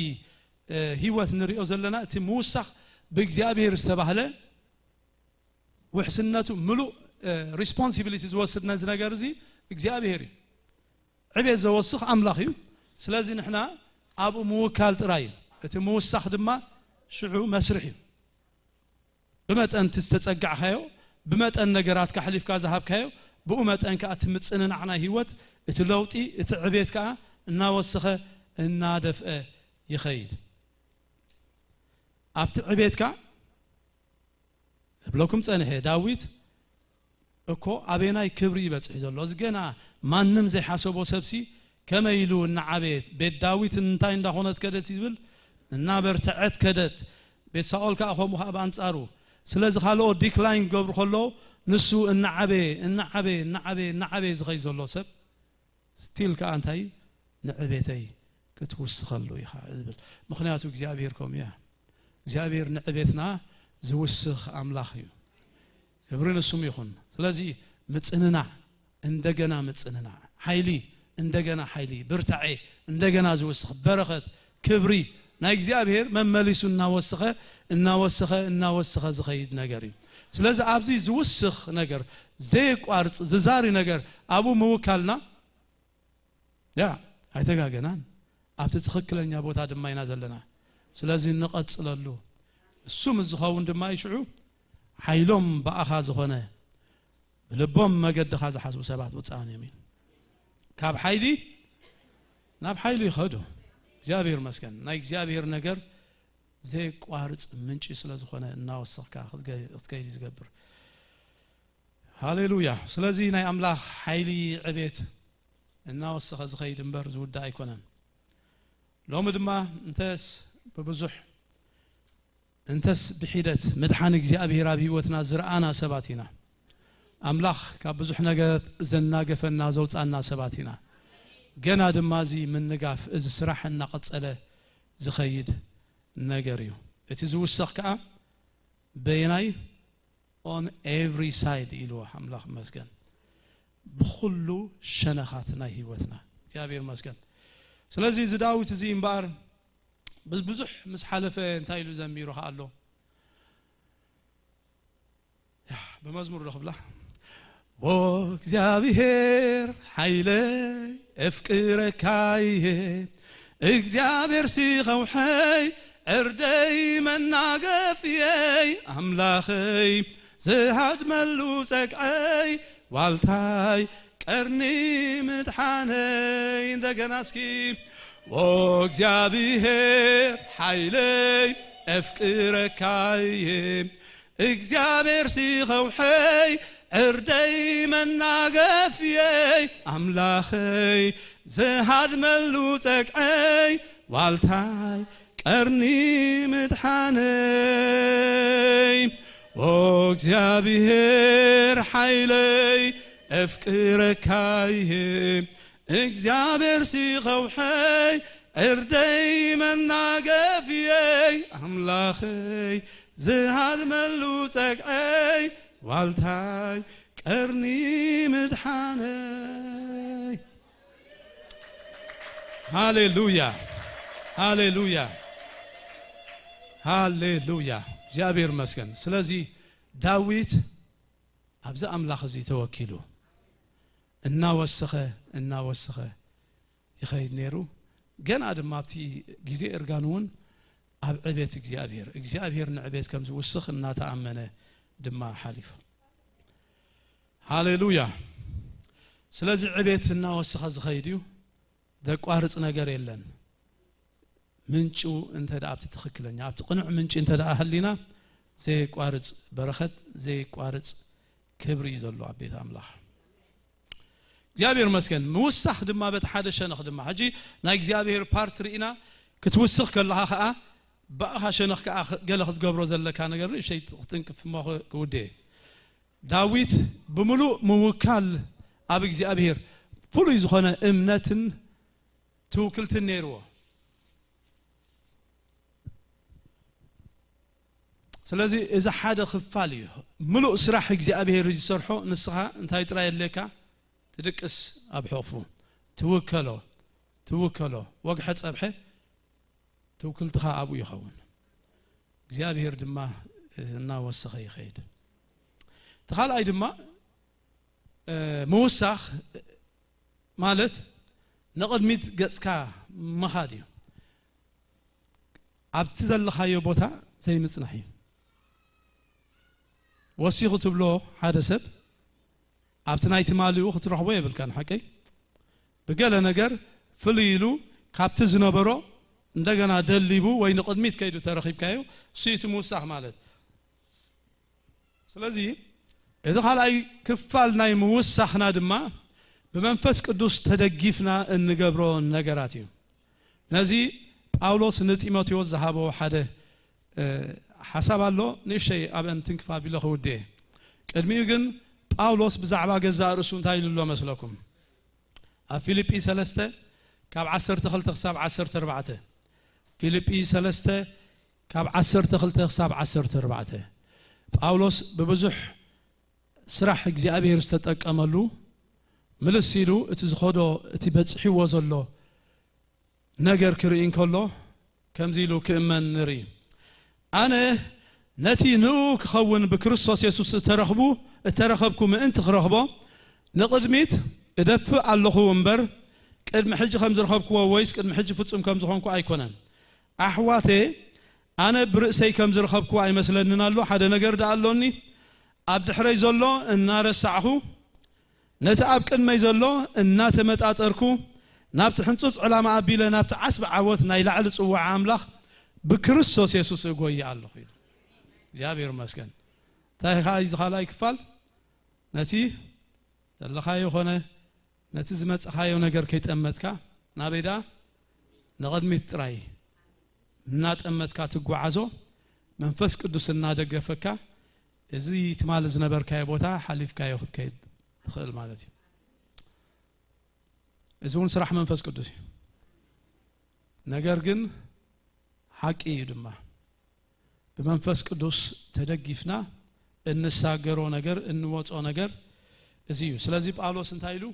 ህይወት ንሪኦ ዘለና እቲ ምውሳኽ ብእግዚአብሔር ዝተባህለ ውሕስነቱ ምሉእ ሪስፖንሲቢሊቲ ዝወስድና እዚ ነገር እዚ እግዚአብሔር እዩ ዕቤት ዘወስኽ ኣምላኽ እዩ ስለዚህ ንሕና ኣብኡ ምውካል ጥራይ እቲ ምውሳኽ ድማ شعو مسرحي بمتن تستጸጋዕ ካዮ بمتن ነገራት ካሕሊፍካ ዝሃብካዮ ብኡመጠን ካ ትምጽንን عنا ህይወት እቲ ለውጢ እቲ ዕቤት ካ እናወስኸ እናደፍአ ይኸይድ ኣብቲ ዕቤት ካ ብለኩም ጸንሐ ዳዊት እኮ አቤናይ ክብሪ ይበጽሕ ዘሎ ዝገና ማንም ዘይሓሰቦ ሰብሲ ከመይሉ እናዓቤት ቤት ዳዊት እንታይ እንዳኾነት ከደት ይብል እና በርተዓት ከደት ቤት ሳኦል ካኾም በአንጻሩ ስለዚህ ካሎ ዲክላይን ገብር ከሎ ንሱ እናዓቤ ዝኸይ ዘሎ ሰብ ስቲል ከአንታይ ንዕቤተይ ክትውስኸሉ ይኻ ዝብል ምክንያቱ እግዚአብሔር ኮም ያ እግዚአብሔር ንዕቤትና ዝውስኽ አምላኽ እዩ ክብሪ ንሱም ይኹን ስለዚህ ምጽንና እንደገና ምጽንና ኃይሊ እንደገና ኃይሊ ብርታዕ እንደገና ዝውስኽ በረኸት ክብሪ ናይ እግዚአብሔር መመሊሱ እናወስኸ ዝኸይድ ነገር እዩ ስለዚህ ኣብዚ ዝውስኽ ነገር ዘይቋርጽ ዝዛሪ ነገር አቡ ምውካልና ያ አይተጋገናን ኣብቲ ትኽክለኛ ቦታ ድማ ኢና ዘለና ስለዚህ ንቐጽለሉ እሱም ዝኸውን ድማ ይሽዑ ኃይሎም በአኻ ዝኾነ ልቦም መገድኻ ዝሓስቡ ሰባት ውፃን የሚን ካብ ኃይሊ ናብ ኃይሊ ይኸዱ እግዚአብሔር መስገን ናይ እግዚአብሔር ነገር زي قارص منشي ስለዝኾነ እናወሰኽካ ክትከይድ ዝገብር ሃሌሉያ ስለዚህ ናይ አምላኽ ኃይሊ ዕቤት እናወሰኸ ዝኸይድ እምበር ዝውዳ ኣይኮነን ሎሚ ድማ እንተስ በብዙሕ እንተስ ብሒደት መድሓን እግዚአብሔር ኣብ ህይወትና ዝረአና ሰባት ኢና አምላኽ ካብ ብዙሕ ነገር ዘናገፈና ዘውፃና ሰባት ኢና ገና ድማ እዚ ምንጋፍ እዚ ስራሕ እናቀፀለ ዝኸይድ ነገር እዩ እቲ ዝውሰኽ ከዓ በየናይ on every side ኢልዎ አምላኽ መስገን ብኩሉ ሸነኻት ናይ ህይወትና እግዚአብሔር መስገን ስለዚህ እዚ ዳዊት እዚ እምባር ብዙሕ ምስ ሓለፈ እንታይ ኢሉ ዘሚሩ ኣሎ በመዝሙር ረኽብላ ወእግዚአብሔር ኃይለይ እፍቅረካየ እግዚአብሔር ሲኸውሐይ እርደይ መናገፍየይ አምላኸይ ዝሃድመሉ ጸቅዐይ ዋልታይ ቀርኒ ምድሓነይ እንደገና እስኪ ወእግዚአብሔር ኃይለይ እፍቅረካየ እግዚአብሔር ሲኸውሐይ እርደይ መናገፍየይ አምላኸይ ዝሃድመሉ ጸቅዐይ ዋልታይ ቀርኒ ምድሓነይ ወእግዚአብሔር ኃይለይ እፍቅረካየ እግዚአብሔር ሲኸውሐይ እርደይ መናገፍየይ አምላኸይ ዝሃድመሉ ጸቅዐይ ዋልታይ ቀርኒ ምድሓነይ ሃሌሉያ ሃሌሉያ ሃሌሉያ እግዚአብሔር መስገን ስለዚህ ዳዊት አብዛ አምላኽ እዚ ተወኪሉ እናወሰኸ ይኸይድ ነይሩ ገና ድማ ኣብቲ ጊዜ እርጋኑውን ኣብ ዕቤት እግዚአብሔር ንዕቤት ከም ዝውስኽ እናተኣመነ ድማ ሓሊፉ ሃሌሉያ ስለዚህ ዕቤት እናወሰኸ ዝኸይድ እዩ ዘቋርጽ ነገር የለን ምንጩ እንተዳ ኣብቲ ትኽክለኛ ኣብቲ ቅኑዕ ምንጭ እንተዳ ህሊና ዘይቋርጽ በረኸት ዘይቋርጽ ክብሪ ዘሎ ኣብ ቤት አምላኽ እግዚአብሔር መስገን ምውሳኽ ድማ በት ሓደ ሸነኽ ድማ ሕጂ ናይ እግዚአብሔር ፓርት ርኢና ክትውስኽ ከለኻ ከዓ ባእኻ ሸነኽ ከዓ ገለ ክትገብሮ ዘለካ ነገር እሸይ ክትንቅፍ ሞ ክውዴ ዳዊት ብምሉእ ምውካል ኣብ እግዚአብሔር ፍሉይ ዝኾነ እምነትን ትውክልትን ነይርዎ ስለዚህ እዚ ሓደ ክፋል እዩ ምሉእ ስራሕ እግዚአብሔር ዝሰርሖ ንስኻ እንታይ ጥራይ የለካ ትድቅስ ኣብ ሕቑፉ ትውከሎ ወግሐ ፀብሐ ትውክልትኻ ኣብኡ ይኸውን እግዚአብሔር ድማ እናወሰኸ ይኸይድ ተኻልኣይ ድማ ምውሳኽ ማለት ንቕድሚት ገጽካ መኻድ እዩ ኣብቲ ዘለኻዮ ቦታ ዘይምጽናሕ እዩ ወሲኹ ትብሎ ሓደ ሰብ ኣብቲ ናይቲ ማልኡ ክትረኽቦ የብልካን ሓቀይ ብገለ ነገር ፍልይ ኢሉ ካብቲ ዝነበሮ እንደገና ደሊቡ ወይ ንቕድሚት ከይዱ ተረኺብካዮ እሱይቲ ምውሳኽ ማለት ስለዚህ እዚ ካልኣይ ክፋል ናይ ምውሳኽና ድማ ብመንፈስ ቅዱስ ተደጊፍና እንገብሮ ነገራት እዩ ነዚ ጳውሎስ ንጢሞቴዎስ ዝሃቦ ሓደ ሓሳብ ኣሎ ንእሽተይ ኣብአን ትንክፋ ቢለኸ ውዴ ቅድሚኡ ግን ጳውሎስ ብዛዕባ ገዛእ ርእሱ እንታይ ኢሉሎ መስለኩም ኣብ ፊልጵ 3 ካብ 12 ክሳብ 14 ፊልጵ 3 ካብ 12 ክሳብ 14 ጳውሎስ በብዙሕ ስራሕ እግዚአብሔር ዝተጠቀመሉ ምልስ ኢሉ እቲ ዝኸዶ እቲ በጽሒዎ ዘሎ ነገር ክርኢ እንከሎ ከምዚ ኢሉ ክእመን ንርኢ ኣነ ነቲ ንኡ ክኸውን ብክርስቶስ ኢየሱስ እተረኸብኩ ምእንቲ ክረኽቦ ንቕድሚት እደፍእ ኣለኹ እምበር ቅድሚ ሕጂ ከም ዝረኸብክዎ ወይስ ቅድሚ ሕጂ ፍጹም ከም ዝኾንኩ ኣይኮነን ኣሕዋቴ ኣነ ብርእሰይ ከም ዝረኸብክዎ ኣይመስለንን ኣሎ ሓደ ነገር ዳ ኣሎኒ ኣብ ድሕረይ ዘሎ እናረሳዕኹ ነቲ ኣብ ቅድመይ ዘሎ እናተመጣጠርኩ ናብቲ ሕንጹጽ ዕላማ ኣቢለ ናብቲ ዓስቢ ዓወት ናይ ላዕሊ ጽዋዕ ኣምላኽ بكريستوس يسوع يقوي الله خير جابير مسكن تاي خاي خلاي كفال نتي الله خايو خونه نتي زمص خايو ነገር ከይጠመትካ ናበይዳ ንቅድሚት ጥራይ እናጠመትካ ትጓዓዞ መንፈስ ቅዱስ እናደገፈካ እዚ ትማል ዝነበርካይ ቦታ ሓሊፍካ ይኽትከይድ ትኽእል ማለት እዩ እዚውን ስራሕ መንፈስ ቅዱስ ነገር ግን ሐቂ ይድማ በመንፈስ ቅዱስ ተደግፍና እንሳገሮ ነገር እንወጾ ነገር እዚዩ ስለዚህ ጳውሎስ እንታይሉ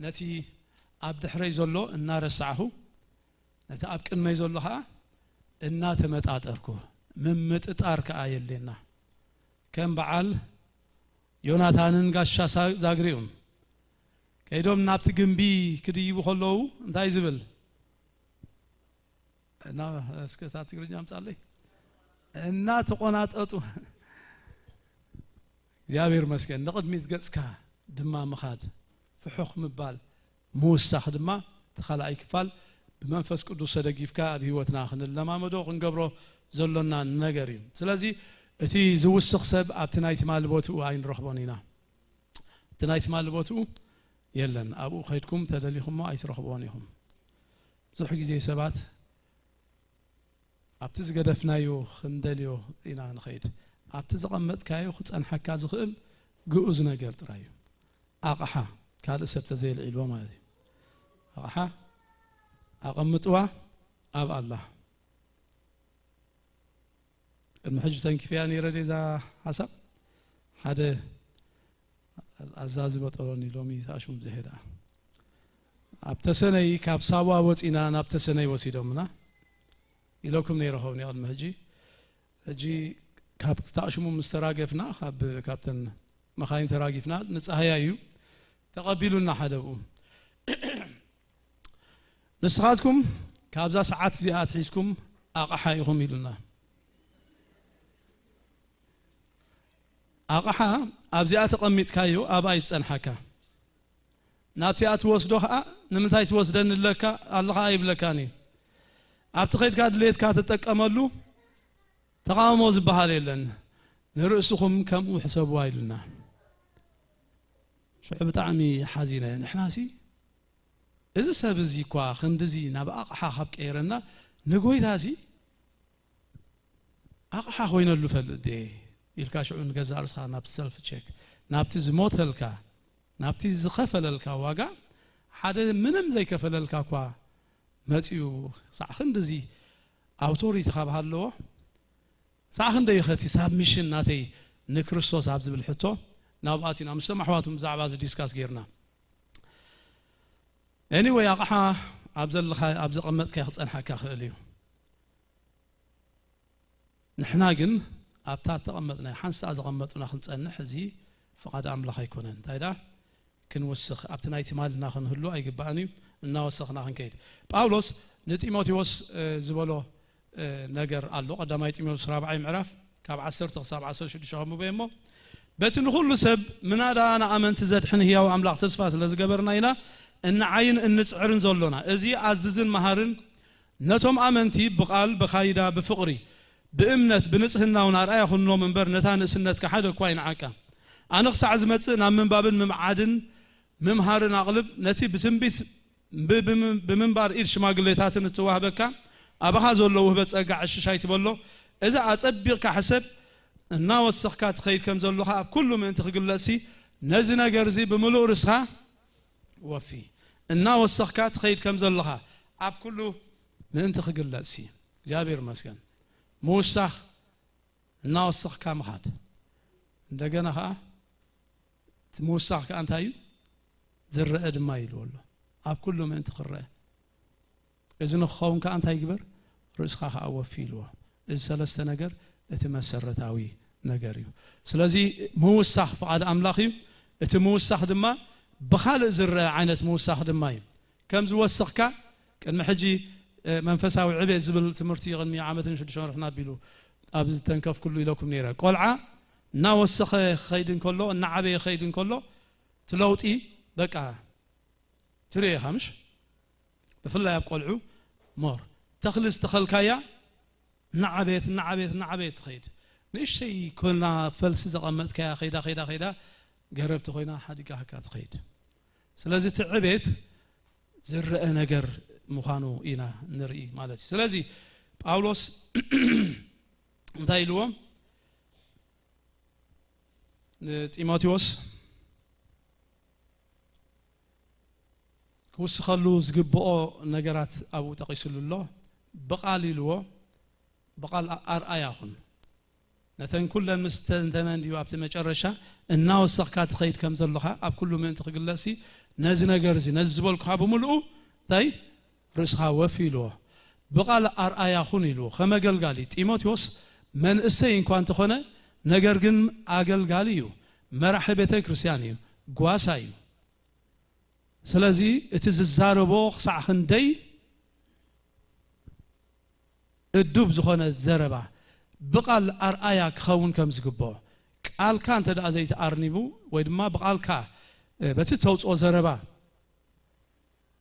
ነቲ ኣብ ድሕረይ ዘሎ እናረሳዕሁ ነቲ ኣብ ቅድመይ ዘሎ ኸ እናተመጣጠርኩ ምምጥጣር ከአየለና ከም በዓል ዮናታንን ጋሻ ዛግሪውን ከይዶም ናብቲ ግንቢ ክድይቡ ከለው እንታይ ዝብል እና እስከታ ትግርኛ አምጻለይ እና ተቆናጠጡ እግዚአብሔር መስገን ንቅድሚት ገጽካ ድማ መኻድ ፍሑኽ ምባል ሙሳኽ ድማ ተኸላኢ ክፋል በመንፈስ ቅዱስ ተደጊፍካ ኣብ ህይወትና ክንለማመዶ ክንገብሮ ዘሎና ነገር እዩ ስለዚ እቲ ዝውስኽ ሰብ ኣብቲ ናይቲ ማልቦትኡ ኣይንረኽቦን ኢና እቲ ናይቲ ማልቦትኡ የለን ኣብኡ ኸይድኩም ተደሊኹሞ ኣይትረኽቦን ኢኹም ብዙሕ ግዜ ሰባት ኣብቲ ዝገደፍናዮ ክንደልዮ ኢና ንኸይድ ኣብቲ ዝቐመጥካዮ ክጸንሐካ ዝኽእል ግኡዝ ነገር ጥራይ እዩ ኣቕሓ ካልእ ሰብ ተዘይልዒልዎ ማለት እዩ ኣቕሓ ኣቐምጥዋ ኣብ ኣላህ المحج تنكفياني ردي ذا حسب هذا أزاز بطلوني لومي تاشوم زهدا أبتسني كاب سوا وتينا أبتسني وسيدومنا يلوكم نيرهوني على المحجي أجي كاب تاشوم مستراجفنا خاب كابتن مخاين تراجفنا نتصحيايو تقبلونا حدو نسخاتكم كابزا ساعات زيات حيسكم أقحايهم يلنا أقحا أبزيات قميت كايو أبايت سنحكا نابتيات وصدوها نمتايت وصدن لك الله غايب لكاني أبتخيت كاد ليت كاتتك أملو تقاموا زبها ليلن نرأسهم كم وحسبوا وايلنا شعب طعمي حزينة نحناسي إذا سبزي كوا خندزي نبا أقحا خبك إيرنا نقوي ذازي أقحا خوينا اللفل دي يلكاشعون جزار صار نابت سلف تشيك نابت زموت هلكا نابت زخفل هلكا واقع حدا منم زي كفل هلكا كوا ماتيو صاحن دزي أوتوري تخاب هاللو صاحن دي ختي ساب ميشن ناتي نكريستوس عبد بالحتو ناباتنا مستمع حواتهم زعباز ديسكاس غيرنا anyway أقحا عبد قمت كي خصن حكا خليو نحنا جن أبتات تقمتنا حنس أزقمتنا خنصنح زي فقد أملخ يكونن تايدا كنوسخ أبتنايت مالنا خنهلو أي جباني نوسخنا خنكيد باولوس نتيموثيوس زبلو نجر الله قدام تيموثيوس رابع معرف كاب 10 تقصاب 10 شو بيمو بتن كل سب من هذا أنا أمنت زاد حن هي وأملاق تصفاس لز جبرنا هنا إن عين النسعرن زلنا إزي عززن مهارن نتهم أمنتي بقال بخايدا بفقري بأمنة بنصهنا ونرأي خنو من بر نتان سنة كحد كوين عكا أنا خص عزمتنا من باب ممعدن ممهارن أغلب نتي بتنبث بمنبر إيش ما قليتات نتوهبك أبغى زلوا بس أقع الشيء تبلو إذا أتبير كحسب الناس سخكات خير كم زلوها كل من تخجل لسي نزنا جرزي بملو رسها وفي الناس سخكات خير كم زلوها أب كله من تخجل لسي جابر مسكن موسخ ناوسخ كام خاد እንደገና موسخ كأنتايو زر أدم يلو والله أب كله من تخرّه إذن خاون كأنتاي جبر رزقها أوفيلوا إذا سلست نجر اتمسرت عوي نجريو سلازي موسخ فقد أملاخي اتموسخ دما بخال زر عينة موسخ دماي كم زوسخ كان محجي منفساوي عبيد زبل تمرتي غنمي عامة شلون رحنا بيلو أبز تنكف كله لكم نيرا قلعة ناوسخ خيدن كله النعبي خيدن كله تلوتي بقى تري خمش بفلا يبقلعو مور تخلص تخلكايا نعبيت خيد نيش شيء كلنا فلس زقمت كيا خيدا قربت خوينا حديقة هكذا خيد سلازي تعبيت زرق نجر مخانو إنا نرئي مالتي سلازي باولوس انتايلوم تيموثيوس كوس خلو زقبؤو نجرات أبو تقيسل الله بقالي لو بقال أرآياهن نتن كل مستنتمن ديو أبت مجرشة الناو السخكات خيد كم زلها أب كل من تقلسي نزنا جرزي نزبل كابو ملؤ تاي رسخا وفيلو بقال أرآياهن لو خما قالي تيموثيوس من السين كوانت خنا نجرجن أقل قاليو مرحبة كريستيانيو قواسايو سلازي اتززاربو خصع خندي الدوب زخونه الزربه بقال ارآيا كخون كم زقبو قال كان تدا زيت ارنيبو ويدما بقال كا بتتوصو زربه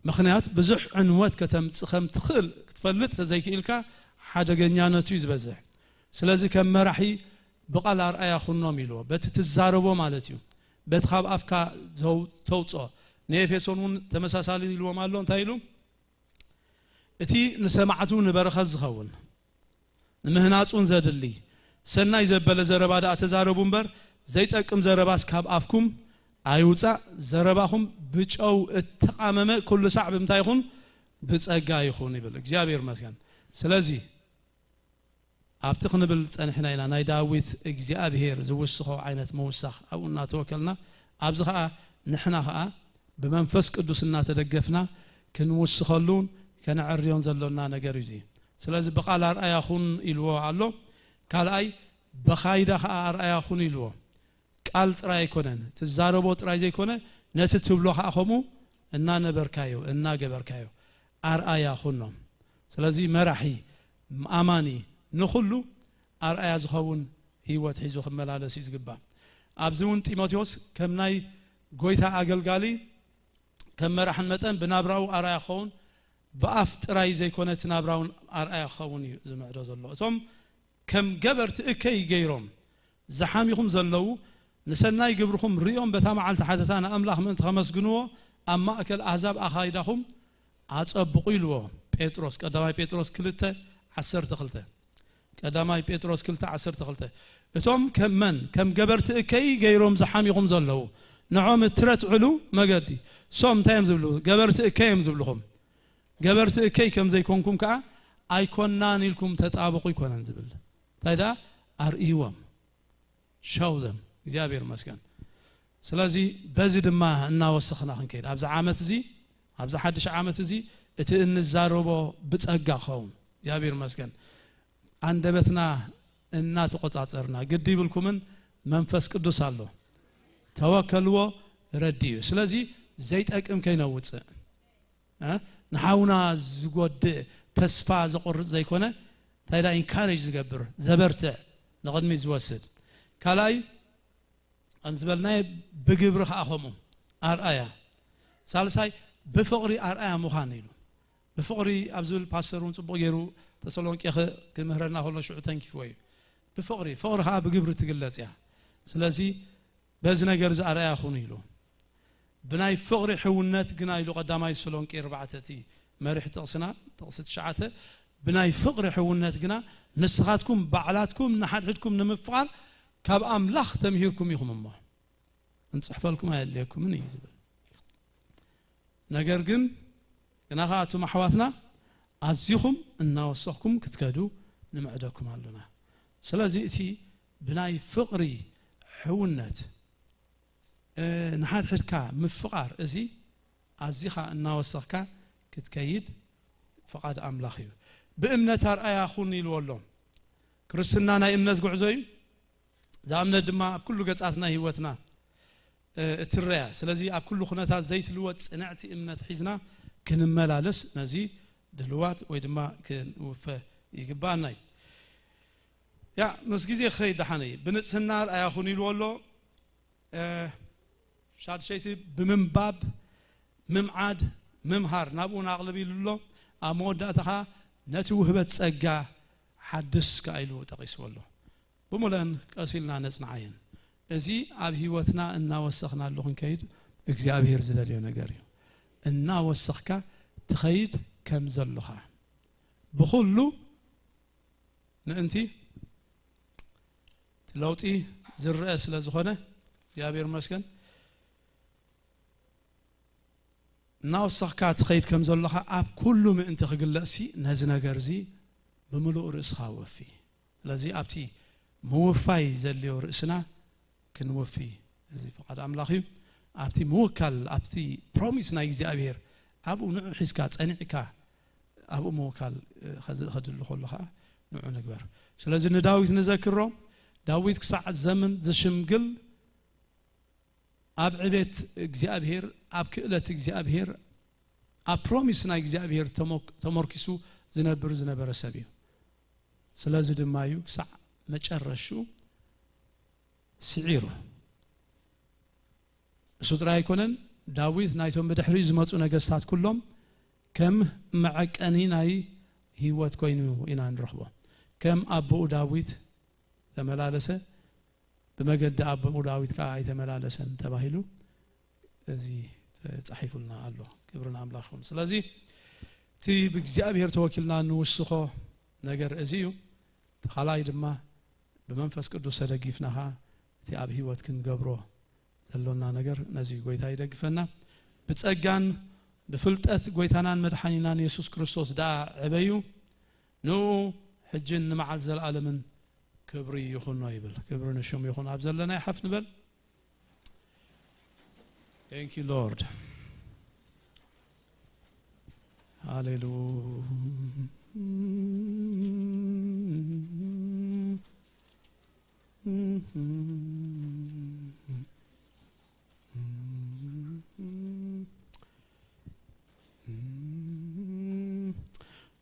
مخنيات بزح عنوات كتمصخم تخل تفلت زيكيلكا حدغنيانتو يزبزح سلازي كم مرحي بقال ارآيا خنوم يلو بتتزاربو مالتيو بتخاب افكا زو توصو نيفيسون تمساسالي يلو مالون تايلو اتي نسمعتو نبرخز زخون نمهناصون زدلي سناي زبل زربا دا تزاربو امبر زيطقم زرباس كاب افكم ايوصا زرباهم بچاو اتقاممه كل صعب متايخون بصقا يخون يبل እግዚአብሔር መስገን ስለዚህ አብትخن ብል ጸንሕና ኢና ናይ ዳዊት እግዚአብሔር ዝውስخو ዓይነት መውሳኽ አቡና ተወከልና አብዝኻ ንሕና ኸአ بمنفس قدوسنا تدقفنا كنوسخلون كنعريون زلونا ነገር ይዚ ስለዚህ በቃል አርአያ ሁን ይልዎ አሎ ካልአይ በኻይዳ አርአያ ሁን ይልዎ ቃል ጥራይ ኮነን ተዛረቦ ጥራይ ዘይኮነ ነቲ ትብሎ ኻኹሙ እና ነበርካዩ እና ገበርካዩ አርአያ ሁን ነው ስለዚህ መራሒ አማኒ ንኹሉ አርአያ ዝኸውን ህይወት ሒዙ ከመላለስ ይዝግባ አብዝውን ጢሞቴዎስ ከምናይ ጎይታ አገልጋሊ كمرحن متن بنابراو أرأي خون بأفت رأي زي كونت نابراون أرأي خون زمعرز الله ثم كم جبرت إكي جيرهم زحام يخم زلوا نسنا يجبرهم ريوم بثمن على تحدثنا أملاخ من خمس جنوة أما أكل أحزاب أخايدهم أتصبقيلوا بيتروس كداماي بيتروس كلته عسر تخلته كداماي بيتروس كلته عسر تخلته ثم كم جبرت إكي جيرهم زحام يخم زلوا نعم ترت علو ما قدي سوم تايم زبلو قبرت كيم زبلهم قبرت كي كم زي كونكم كا ايكونان لكم تطابقوا يكونان زبل تايدا ارئيوم شاودم እግዚአብሔር መስገን ስለዚህ በዚህ ድማ እናወስخنا ክንከይድ ኣብዛ ዓመት እዚ ኣብዛ ሓድሽ ዓመት እዚ እቲ እንዛረቦ ብጸጋ ኸውን እግዚአብሔር መስገን አንደበትና እና ተቆጻጸርና ግድ ይብልኩምን መንፈስ ቅዱስ አለው ተወከልዎ ረዲዩ ስለዚህ ዘይጠቅም ከይነውጽ نحاونا زغود تسفا زقرص زيكونه تايدا انكارج زغبر زبرتع نقدمي زوسد كالاي امزبلنا بغبر خاخمو ارآيا سالساي بفقري ارآيا مخانيلو بفقري ابزول باسترون صبو يرو تسالونكي كمهرنا هولو شعتن كيفوي بفقري فقرها بغبر تغلص يا سلازي بز ነገር زاريا خونيلو بناي فقري حونات قناي لو قداماي سلونكي 4 مريح تقسنا تقصت شعته بناي فقري حونات قنا نسخاتكم بعلاتكم نحدكم نمفقر كاب املاخ تمهيركم يخم الله نصحف لكم هاي ليكم من يزبل ነገር ግን ገናኻቱ ማህዋትና አዚኹም እናወሰኹም ክትከዱ ንምዕደኩም አለና ስለዚህ እቲ ብናይ ፍቅሪ ሕውነት نحد حدكا مفقار ازي ازيخا እናወሰኽካ ክትከይድ فقد املاخي بامنت ارآيا خوني لولهم ክርስትና ናይ እምነት ጉዕዞ እዩ ዛምነት ድማ ኣብ ኩሉ ገጻትና ህይወትና እትረያ ስለዚህ ኣብ ኩሉ ኹነታት ዘይትልወጥ ጽንዕቲ እምነት ሒዝና ክንመላለስ ነዚ ድልዋት ወይ ድማ ክንውፈ ይግባና ያ ምስ ግዜ ኸይድ ሓነይ ብንጽህና ርአያ ኹን ኢልወሎ شاد شيء بمنباب ممعاد ممهار نابون أغلبي لله أموداتها نتوهبت سجى حدث كايلو تقيسوا له بمولان قاسيلنا نصنعين ازي اب هيوتنا ان وسخنا له كنكيد እግዚአብሔር ዝደልዮ ነገር እዩ እና ወሰخካ تخيد كم زلخا بخلو نأنتي تلوتي زرقة لزخونة جابير مسكن ناوسخ كات خيد كم زلخا أب كله من أنت خجل لأسي نزنا جرزي بملؤ رأسها وفي لذي أبتي موفاي زليو رأسنا كنوفي زي فقد أملاخي أبتي موكل أبتي بروميس نايجي أبير أبو نوع حسكات أنيكا أبو موكل خد اللي خلها نوع نكبر سلازم داويد نذكره داويد كساعة زمن زشمقل أب عبيت إجزابير أب كقلة إجزابير أب بروميس نا إجزابير تمركسو زنبر سبيه سلازم دمايو كساعة متشرشو سعيره سطرا يكونن داويد نايتهم بدحري زمصو نغستات كلهم كم معقني ناي هيوت كوينو إنا نرخبه كم أبو داويد تملالسه بمجد أبو داويد كاي تملالسن تباهيلو زي تصحيفلنا الله كبرنا أملاخون سلازي تي بእግዚአብሔር توكلنا نوسخو ነገር እዚዩ ተخلاي ድማ بمنفس ቅዱስ ተደጊፍናኻ تي أب هيوت كنገብሮ زلونا نجر نزي قويتا يدقفنا بتسجان بفلتات قويتانان مدحانينان يسوس كريستوس دا عبيو نو حجن مع الزلال من كبري يخون نايبل كبرنا الشوم يخون عبزلنا يحفن بل Thank you Lord Hallelujah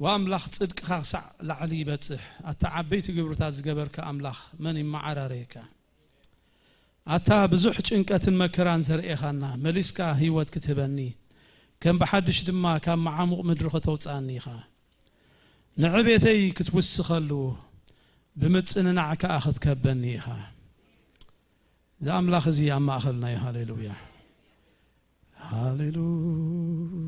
واملاخ صدق خاصع لعلي بصح اتعبيت غبرتا زغبر كاملاخ من معراريك اتا بزح ጭንቀትን መከራን ዘርኤኻና መሊስካ ህይወት ክትበኒ ከም በሐድሽ ድማ ካብ ማዓሙቕ ምድሪ ከተውፃኒኻ ንዕቤተይ ክትውስኸሉ ብምጽንናዕካ ክትከበኒኻ زاملاخ زي أما أخلنا يا هاليلويا هاليلويا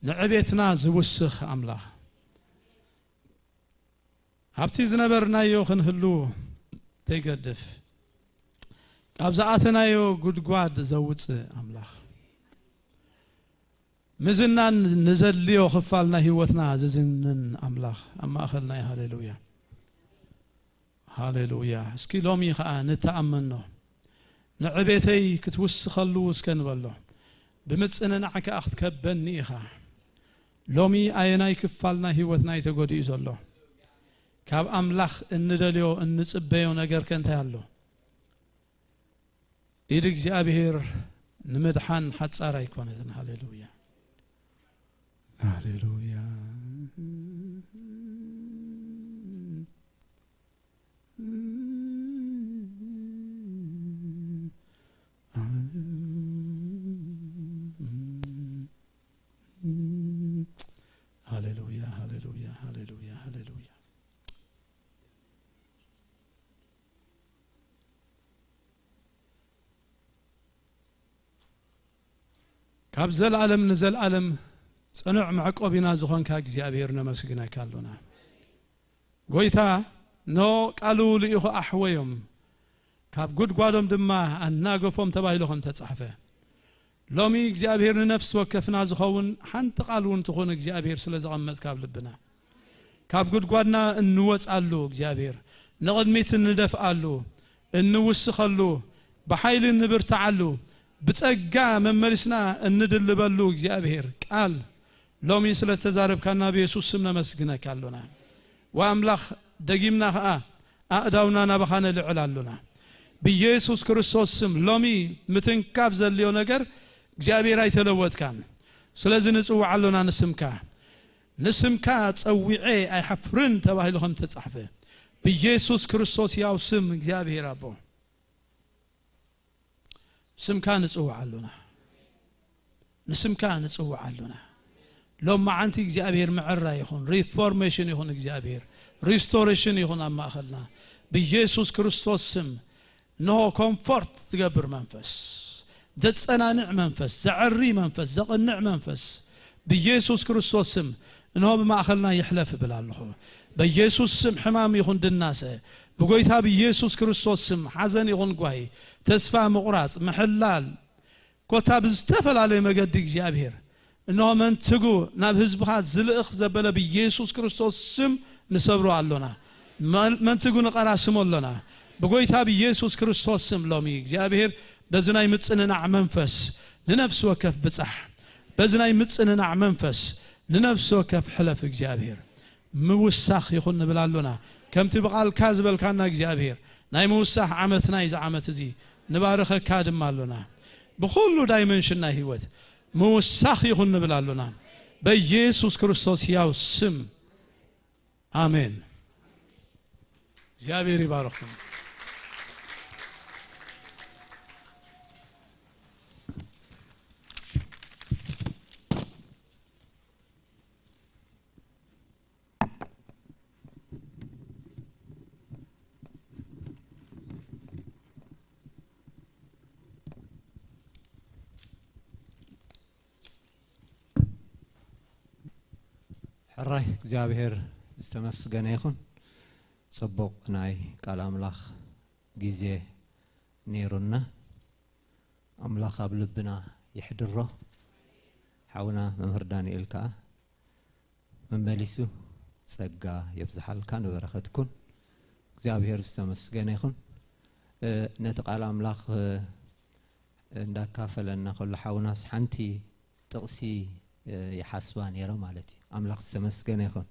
نعبيتنا زوسخ أملاخ هبتي زنبرنا يوخن هلو تيقدف أبزعاتنا يو قد قواد زوتس أملاخ مزنان نزل ليو خفالنا هيوتنا ززنن أملاخ أما أخلنا يا هاليلويا هاليلويا اسكي لومي خا نتأمنه نعبيتي كتوسخلو اسكن بالله بمصننعك اخذ كبني خا لومي ايناي كفالنا هيوتنا يتغودي زلو كاب املاخ اندليو انصبيو ነገር كنت ያለው إيد እግዚአብሔር نمدحان حصار አይኮነን هاليلويا هاليلويا هاليلويا هاليلويا هاليلويا هاليلويا كابزل عالم نزل عالم صنع معقوبنا زخون كاغزيابير نمسغنا كالونا غويتا نو قالوا لي اخو احويهم كاب غدغادم دما اناغفوم تبايلهم تصحفه لومي እግዚአብሔር ነፍስ ወከፍና ዝኸውን ሓንቲ ቃልውን ትኾነ እግዚአብሔር ስለ ዘቀመጥ ካብ ልብና ካብ ጉድጓድና እንወጻሉ እግዚአብሔር ንቅድሚት እንደፍአሉ እንውስኸሉ በኃይል እንብርታዓሉ በጸጋ መመልስና እንድልበሉ እግዚአብሔር ቃል ሎሚ ስለ ተዛረብካና በኢየሱስ ስም ነመስግነካሉና ወአምላክ ደጊምና ኸአ አእዳውና ናበኻነ ልዕላሉና በኢየሱስ ክርስቶስ ስም ሎሚ ምትንካብ ዘልዮ ነገር እግዚአብሔር አይተለወጥካን ስለዚህ ንጽዋዓሉና ንስምካ ጸዊዐ አይሐፍርን ተባሂሉም ተጻፈ በኢየሱስ ክርስቶስ ያው ስም እግዚአብሔር አቦ ስምካ ንጽዋዓሉና لو ما عنتي እግዚአብሔር معرة يخون ريفورميشن يخون እግዚአብሔር ريستوريشن يخون أما أخذنا بيسوع كريستوس سم نو كومفورت تقبر منفس تتصنع منفس زعري منفس زقنع منفس بيسوع كريستوس سم نو بما أخذنا يحلف بالله بيسوع سم حمام يخون الناس بقولتها بيسوع كريستوس سم حزن يخون قوي تسفى مقراص محلال كتاب استفل عليه مجد እግዚአብሔር إنه من تجو ناب حزبها زلق زبالة بيسوع كريستوس سم نصبروا علونا من تجو نقرأ سمو لنا بقولتها بيسوع كريستوس سم لومي እግዚአብሔር بزنا يمتصننا منفس لنفس وكف بصح بزنا يمتصننا منفس لنفس وكف حلف እግዚአብሔር موسخ يخون بلالونا كم تبقال كازبل كان እግዚአብሔር ناي موسخ عمتنا إذا عمت زي نبارخ كادم مالونا بخلو دايمنشنا هيوت موسخ يخون بلالونا بيسوع كريستوس ياو سم آمين እግዚአብሔር يبارككم حراي እግዚአብሔር ዝተመስገነ ይኹን ጽቡቕ ናይ ቃል ኣምላኽ ግዜ ነይሩና ኣምላኽ ኣብ ልብና ይሕድሮ ሓውና መምህር ዳንኤል ከዓ መመሊሱ ጸጋ የብዝሓልካ ንበረኸትኩን እግዚአብሔር ዝተመስገነ ይኹን ነቲ ቃል ኣምላኽ እንዳካፈለና ከሎ ሓውናስ ሓንቲ ጥቕሲ يحسوا نيرو مالتي أملاك استمسكنا يخون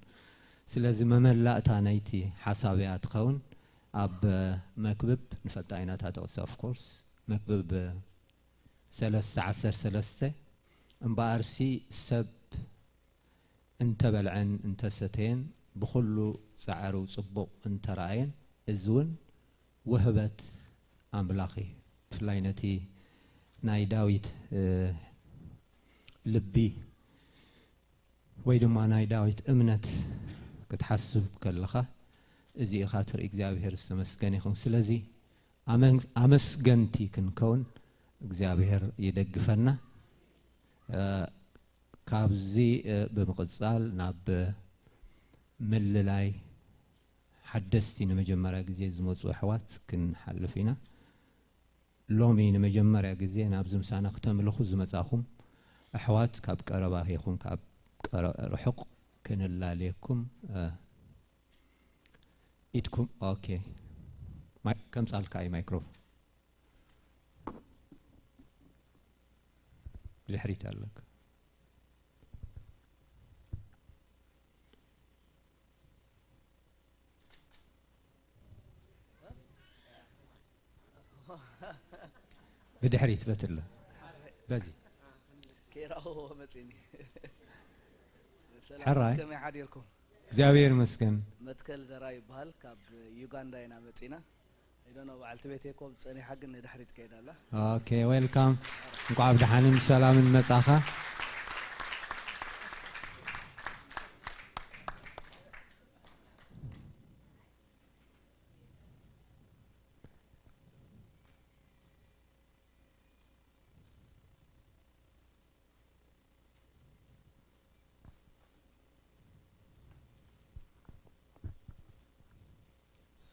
سلازي مملأتا نايتي حسابيات خون أب مكبب نفتعينات هذا of course مكبب سلسة عسر سلسة مبارسي سب انت بلعن انت ستين بخلو سعرو صبو انت راين الزون وهبت أملاخي فلاينتي ناي داويت لبي ويدما ناي داويت امنت كتحسب كلخه ازي خاطر እግዚአብሔር استمسكن يخون سلازي امسغنتي كنكون እግዚአብሔር يدغفنا كابزي بمقصال ناب مللاي حدثتي نمجمرا غزي زمصو احوات كنحلفينا لومي نمجمرا غزي نابزم سانا ختملخو زمصاخم احوات كاب قربا يخون كاب رحق كن الله عليكم ايدكم اوكي كم سالك اي مايكرو بحريت لك بدي حريت بتله بزي كيراو متيني حراي كم يحديركم እግዚአብሔር مسكن متكل ذراي بهال كاب يوغندا ينا متينا ايدنا بعلت بيتي كوب صني حق ندحريت كيداله اوكي ويلكم نقعد بدحانم سلام المصاخه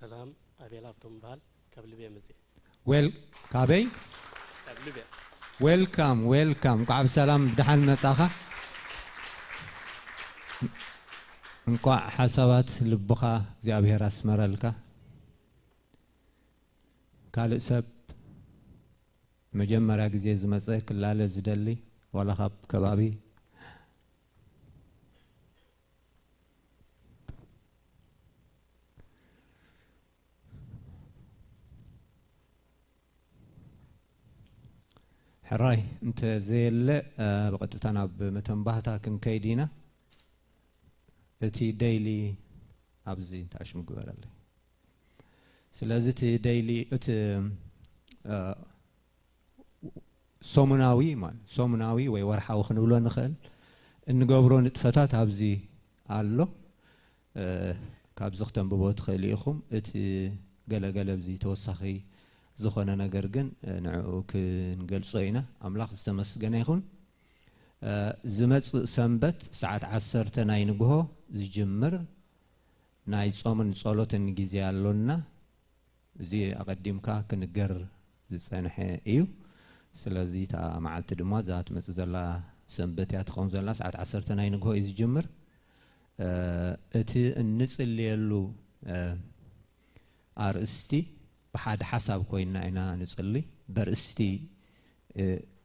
سلام أبي لابتوم بال قبل بيا مزي ويل كابي قبل بيا ويلكم قعب سلام بدحان مساخه انقع حسابات لبخا እግዚአብሔር አስመረልካ ካልእ ሰብ መጀመሪያ ጊዜ ዝመጸ ክላለ ዝደሊ ወላ ካብ ከባቢ حراي انت زيل بقطتنا بمتنبهتا كنكيدينا اتي ديلي ابزي تاش مغبرالي سلازي تي ديلي ات سومناوي مان سومناوي وي ورحاو خنبلو نخل እንገብሮ ንጥፈታት ኣብዚ ኣሎ ካብ ዝኽተም ብቦት ኸሊኹም እቲ ገለገለ ብዚ ተወሳኺ ዝኾነ ነገር ግን ንዕኡ ክንገልጾ ኢና ኣምላኽ ዝተመስገነ ይኹን ዝመጽእ ሰንበት ሰዓት 10 ናይ ንግሆ ዝጅምር ናይ ጾምን ጸሎትን ጊዜ ኣሎና እዚ ኣቀዲምካ ክንገር ዝጸንሐ እዩ ስለዚ ታ መዓልቲ ድማ ዛት መጽእ ዘላ ሰንበት ያ ትኾን ዘላ ሰዓት 10 ናይ ንግሆ እዩ ዝጅምር እቲ እንጽልየሉ ኣርእስቲ بحد حسب كوينا إنا نصلي برستي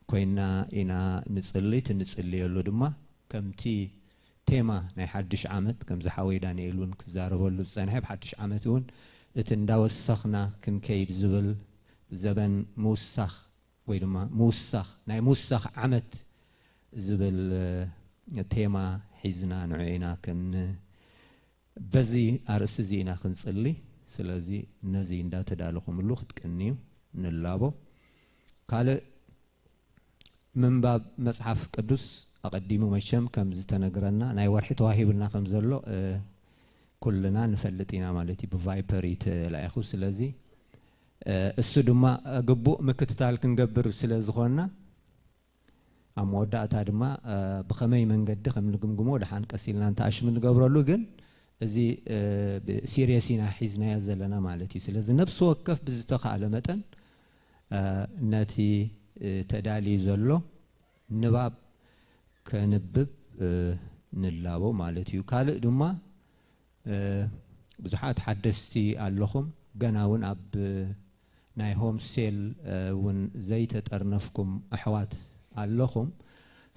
كوينا إنا نصلي تنصلي اللودما كم تي تيما ناي حدش عمت كم زحوي دانيلون كزاربولو زنحب حدش عمتون اتنداو السخنا كن كيد زبل زبن موسخ ويدما موسخ ناي موسخ عمت زبل تيما حزنا نعينا كن بزي أرسزينا خنصلي ስለዚህ እነዚህ እንዳተዳለኹም ሁሉ ክትቀኒዩ ንላቦ ካለ ምንባብ መጽሐፍ ቅዱስ አቀዲሙ መቸም ከም ዝተነገረና ናይ ወርሒ ተዋሂብና ከም ዘሎ ኩልና ንፈልጥና ማለት እዩ በቫይፐር ይተላይኹ ስለዚህ እሱ ድማ ግቡእ ምክትታል ክንገብር ስለዝኾና ኣመወዳእታ ድማ ብኸመይ መንገዲ ከም ንግምግሞ ደሓን ቀሲልና እንተኣሽም ንገብረሉ ግን እዚ ሲሪየስና ሒዝና ያዘለና ማለት እዩ ስለዚህ ነፍስ ወከፍ ብዝተኻለ መጠን ነቲ ተዳሊ ዘሎ ንባብ ከንብብ ንላቦ ማለት እዩ ካልእ ድማ ብዙሓት ሓደስቲ ኣለኹም ገናውን ኣብ ናይ ሆም ሴል ውን ዘይተጠርነፍኩም ኣሕዋት ኣለኹም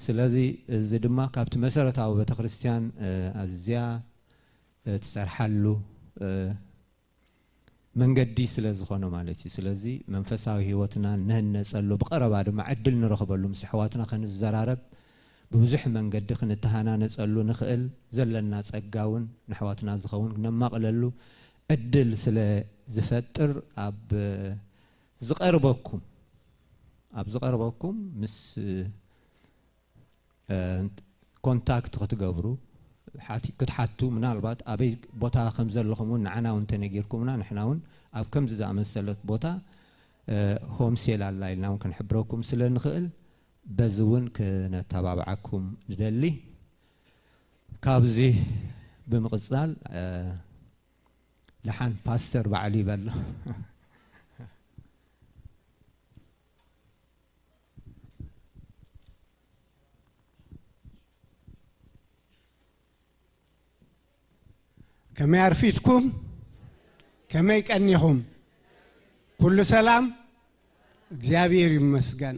ስለዚህ እዚ ድማ ካብቲ መሰረታዊ ቤተክርስትያን ኣዝያ ተሰርሐሉ መንገዲ ስለዝኾነ ማለት እዩ ስለዚህ መንፈሳዊ ህይወትና ንህነጸሉ በቀረባ ድማ ዕድል ንረኽበሉ ምስ ኣሕዋትና ክንዘራረብ ببزح من قد خن التهانا نسألو نخيل زلنا تسقاون نحواتنا زخون نماقللو أدل سلا زفتر أب زقربكم مس كونتاكت غتقبرو حاتي كتحاتو من البات أبي بوتا خمزة لخمون عنا ونتنجيركمنا نحناون أب كم زعم السلة بوتا هوم سيل على الليل ناون كنحبروكم سلا نخيل بزون كنتابعكم ندلي كابزي بمقصال لحن باستر بعلي بل كما يعرفيتكم كما يكأنيهم كل سلام እግዚአብሔር ይመስገን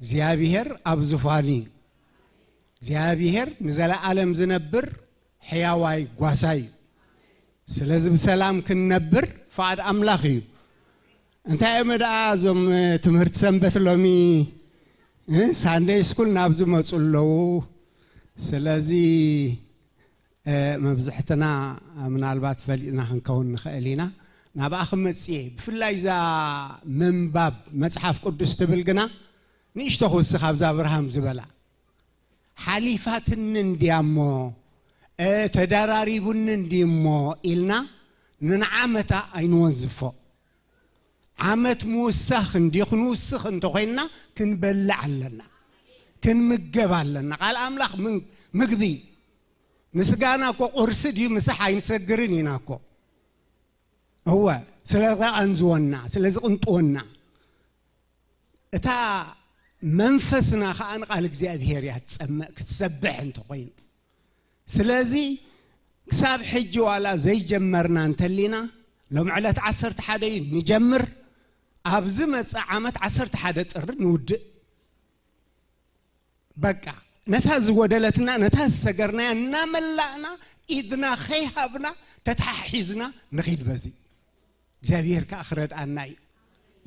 እግዚአብሔር አብዙፋኒ እግዚአብሔር ንዘላ ዓለም ዝነብር ሕያዋይ ጓሳይ ስለዚህ በሰላም ክንነብር ፈቃድ አምላኽ እዩ እንታይ መዳዞም ትምህርት ሰንበት ሎሚ ሳንዴይ ስኩል ናብዝ መጽለው ስለዚህ መብዝሕትና ምናልባት ፈልጥና ክንከውን ንኽእሊና ናብኣኸም መጽእ ብፍላይ ዛ መንባብ መጽሐፍ ቅዱስ ትብልግና ንእሽቶ ኹስኻ ኣብዛ አብርሃም ዝበላ ሓሊፋትን እንዲያሞ ተዳራሪቡን እንዲሞ ኢልና ንዓመታ ኣይንወዝፎ ዓመት ሙሳኽ እንዲኹን ውስኽ እንተኾይና ክንበልዕ ኣለና ክንምገብ ኣለና ቃል አምላኽ ምግቢ ንስጋና እኮ ቁርስ ድዩ ምሳሕ ኣይንሰግርን ኢና እኮ هو ስለዚ አንዝወና ስለዚ ቅንጦና እታ መንፈስና ኻን ቃል እግዚአብሔር ያጸመቅ ክትሰብሕ እንተ ኮይኑ ስለዚህ ክሳብ ሕጂ ዋላ ዘይጀመርና እንተሊና ሎም ዕለት 11 ንጀምር ኣብዝ መጽ ዓመት 11 ጥር ንውድእ በቃ ነታ ዝወደለትና ነታ ሰገርና እናመላእና ኢድና ኸይሃብና ተታሒዝና ንኺድ በዚ እግዚአብሔር ከአኽረድ አናይ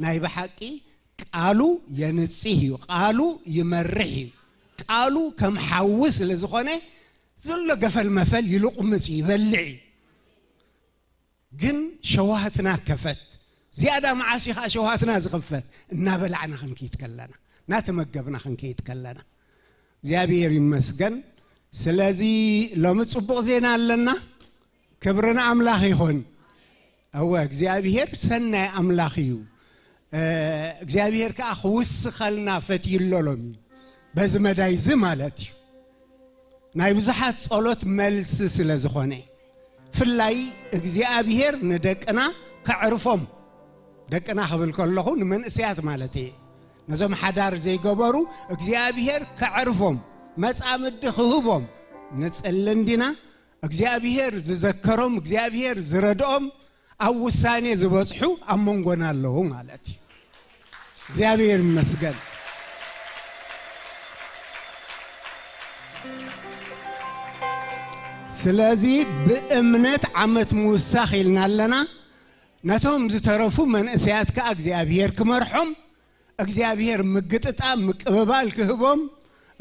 ናይ በሐቂ ቃሉ የንጽህ ቃሉ ይመርህ ቃሉ ከም ሐውስ ለዝኾነ ዘሎ ገፈል መፈል ይልቁምጽ ይበልዕ ግን ሸዋህትና ከፈት زيادة معاشي شوهاتنا زخفت እናበላዕና ክንከይድ ከለና ናተመገብና ክንከይድ ከለና እግዚአብሔር ይመስገን ስለዚህ ለምጽቡቅ ዜና አለና ክብርና አምላኽ ይሁን አው እግዚአብሔር ሰናይ አምላኽ እዩ እግዚአብሔር ከአኽውስኸልና ፈትይሎሎም በዝመዳይ ዝ ማለት እዩ ናይ ብዙሓት ጸሎት መልስ ስለ ዝኾነ ፍላይ እግዚአብሔር ንደቅና ከዕርፎም ደቅና ክብል ከለኹ ንመንእስያት ማለት እዩ ነዞም ሓዳር ዘይገበሩ እግዚአብሔር ከዕርፎም መጻምድ ክህቦም ንጸልንዲና እግዚአብሔር ዝዘከሮም እግዚአብሔር ዝረድኦም ኣብ ውሳኔ ዝበጽሑ ኣብ መንጎና ኣለዉ ማለት እዩ እግዚአብሔር ይመስገን ስለዚህ በእምነት ዓመት ሙሳኽ ኢልና ኣለና ነቶም ዝተረፉ መንእስያት ከ እግዚአብሔር ክመርሖም እግዚአብሔር ምግጥጣ ምቅብባል ክህቦም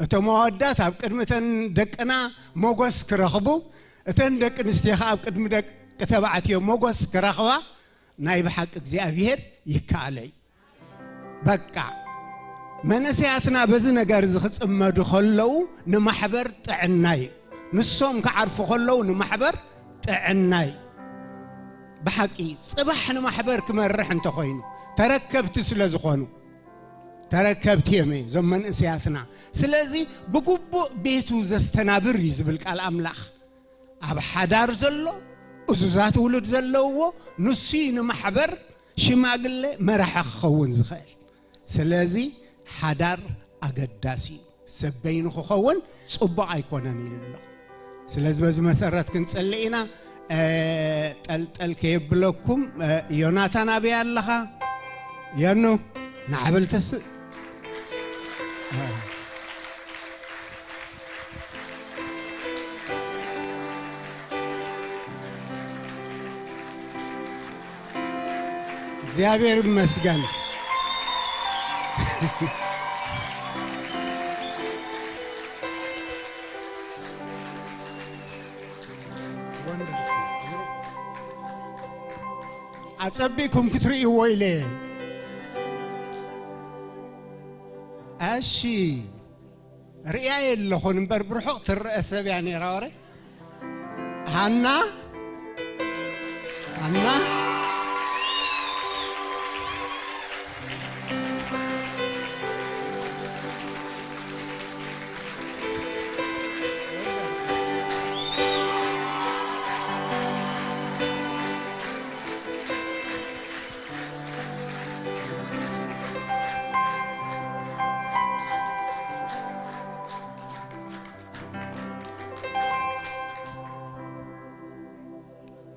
እቶም መዋዳት ኣብ ቅድምተን ደቅና ሞጎስ ክረኽቡ እተን ደቅ ንስትዮ ኣብ ቅድሚ ደቅ ተባዕትዮ ሞጎስ ክረኽባ ናይ ብሓቂ እግዚአብሔር ይካለይ በቃ መንእስያትና በዚ ነገር ዝኽጽመዱ ከለው ንማሕበር ጥዕናይ ንሶም ከዓርፉ ከለው ንማሕበር ጥዕናይ بحقي صباح نمحبر كمرح انت خوينو تركبت سلازخونو تركبت يمي زمن اسياثنا سلازي بقبو بيتو زستنابر يزبلك على املاخ اب حدار زلو ازوزات ولد زلو نسي نمحبر شماغل مرح خون زخيل سلازي حدار اقداسي سبين خون صبا ايكونني لله سلازي بز مسرات كنصلينا تل كيبلكم يوناتان ابي الله يانو نعبل تس እግዚአብሔር ይመስገን أتصبيكم كتري ويلي أشي رئاي اللي خون بربرحو ترأس يعني راوري هانا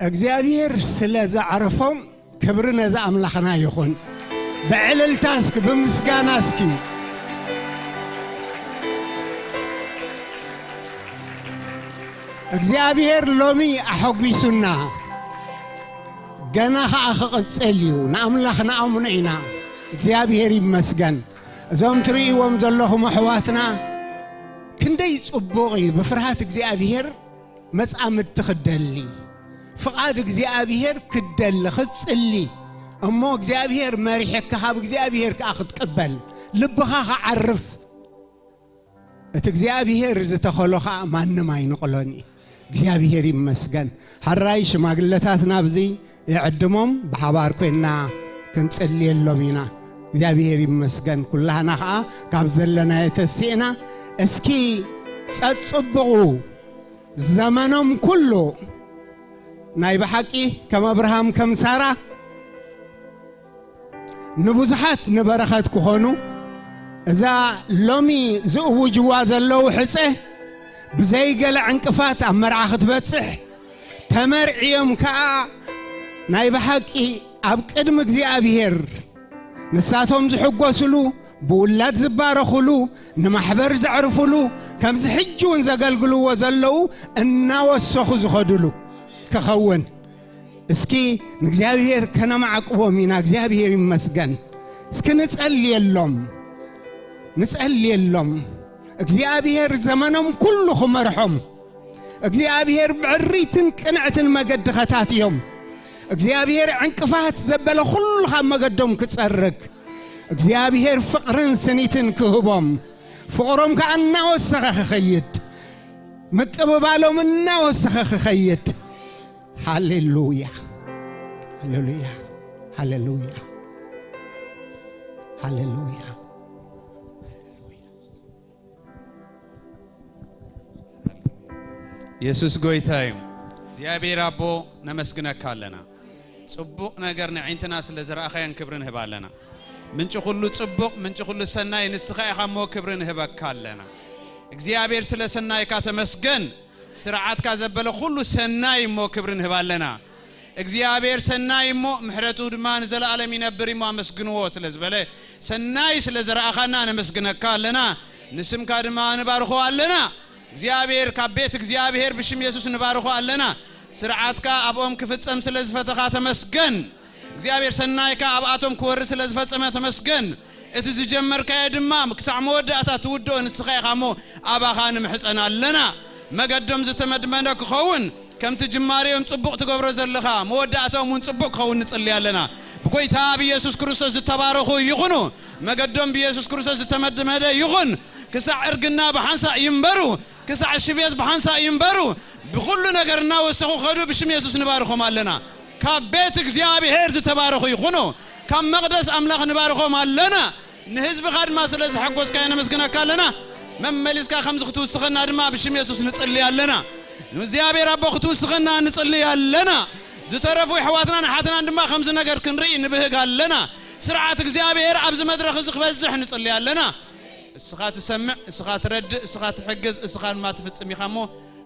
እግዚአብሔር ስለዛ አረፈም ክብርና ዛ አምላኽና ይኹን በዕልልታስክ በምስጋናስክ እግዚአብሔር ሎሚ አሐጉይሱና ገና ኸቅጽልዩ ንአምላኽና አሙነይና እግዚአብሔር ይመስገን እዞም ትርእይዎም ዘለኹም ኣሕዋትና ክንደይ ጽቡቕ በፍርሃት እግዚአብሔር መጻምድ ትኽደሊ فقاد እግዚአብሔር ክደል خصلي እሞ እግዚአብሔር መሪሕካ ካብ እግዚአብሔር ካኽት ቀበል ልብኻ ዓርፍ እቲ እግዚአብሔር ዝተኸለኻ ማንም አይንقሎኒ እግዚአብሔር ይመስገን حراي ሽማግለታትና ብዚ ይዕድሞም በሓባር ኮይና ክንጽልየሎም ኢና እግዚአብሔር ይመስገን ኩላህና ካብ ዘለና የተሲእና እስኪ ጸጽብቑ ዘመኖም ኩሉ ناي بحقي كم ابراهام كم سارة نبوزحات نبرخات كخونو اذا لومي زقو جواز اللو حصه بزي قلع انقفات امرعخت بتصح تمرعيم كا ناي بحقي اب قدم እግዚአብሔር نساتهم زحقوسلو بولاد زبارخلو نمحبر زعرفلو كم زحجون زغلغلو وزلو انا وسخو زخدلو كخون اسكي እግዚአብሔር ከነ ማዕቅቦም ኢና እግዚአብሔር ይመስገን እስኪ ንጸልየሎም እግዚአብሔር ዘመኖም ኩሉ ኸመርሖም እግዚአብሔር ብዕሪትን ቅንዕትን መገድኸታትዮም እግዚአብሔር ዕንቅፋት ዘበለ ኩሉ ካብ መገዶም ክጸርግ እግዚአብሔር ፍቅርን ስኒትን ክህቦም ፍቅሮም ከአና ወሰኸ ኸይድ متقبالو منا وسخ خيد هاليلويا هاليلويا هاليلويا هاليلويا ኢየሱስ ጎይታ እዩ እግዚአብሔር አቦ ነመስግነካ ኣለና ጽቡቕ ነገር ንዒንትና ስለ ዝረኣኸን ክብርን ህባለና ምንጭ ሁሉ ጽቡቕ ምንጭ ሁሉ ሰናይ ንስኻ ኢኻሞ ክብርን ህበካ ኣለና እግዚአብሔር ስለ ሰናይካ ተመስገን ስርዓትካ ዘበለ ሁሉ ሰናይ ሞ ክብርን ህባለና እግዚአብሔር ሰናይ ሞ ምሕረቱ ድማ ንዘላለም ይነብር ሞ አመስግንዎ ስለ ዝበለ ሰናይ ስለ ዝረኣኻና ነመስግነካ ኣለና ንስምካ ድማ ንባርኾ ኣለና እግዚአብሔር ከቤት እግዚአብሔር ብሽም ኢየሱስ ንባርኾ ኣለና ስርዓትካ አብኦም ክፍጸም ስለ ዝፈተኻ ተመስገን እግዚአብሔር ሰናይካ አብአቶም ክወር ስለ ዝፈጸመ ተመስገን እቲ ዝጀመርካ ድማ ክሳዕ መወዳእታ ትውድኦ ንስኻ ኢኻሞ አባኻ ንምሕፀና ኣለና መገዶም ዝተመድመነ ክኸውን ከምቲ ጅማሬዮም ጽቡቕ ትገብሮ ዘለኻ መወዳእቶም ውን ጽቡቕ ክኸውን ንጽልይ ኣለና ብጎይታ ብኢየሱስ ክርስቶስ ዝተባረኹ ይኹኑ መገዶም ብኢየሱስ ክርስቶስ ዝተመድመደ ይኹን ክሳዕ እርግና በሓንሳ ይንበሩ ክሳዕ ሽቤት በሓንሳ ይንበሩ ብኩሉ ነገርና ወሰኹ ኸዱ ብሽም ኢየሱስ ንባርኾም ኣለና ካብ ቤት እግዚአብሔር ዝተባረኹ ይኹኑ ካብ መቅደስ አምላኽ ንባርኾም ኣለና ንህዝብኻ ድማ ስለ ዝሐጎስካ ነመስግነካ ኣለና መመሊስካ ከምዚ ክትውስኸና ድማ ብሽም ኢየሱስ ንጽልይ ኣለና እግዚአብሔር አቦ ክትውስኸና ንጽልይ ኣለና ዝተረፉ ሕዋትና ንሓትና ድማ ከምዚ ነገር ክንርኢ ንብህግ ኣለና ስርዓት እግዚአብሔር ኣብዚ መድረኽ ዝኽበዝሕ ንጽልይ ኣለና እስኻ ትሰምዕ እስኻ ትረድእ እስኻ ትሕግዝ እስኻ ድማ ትፍጽም ኢኻሞ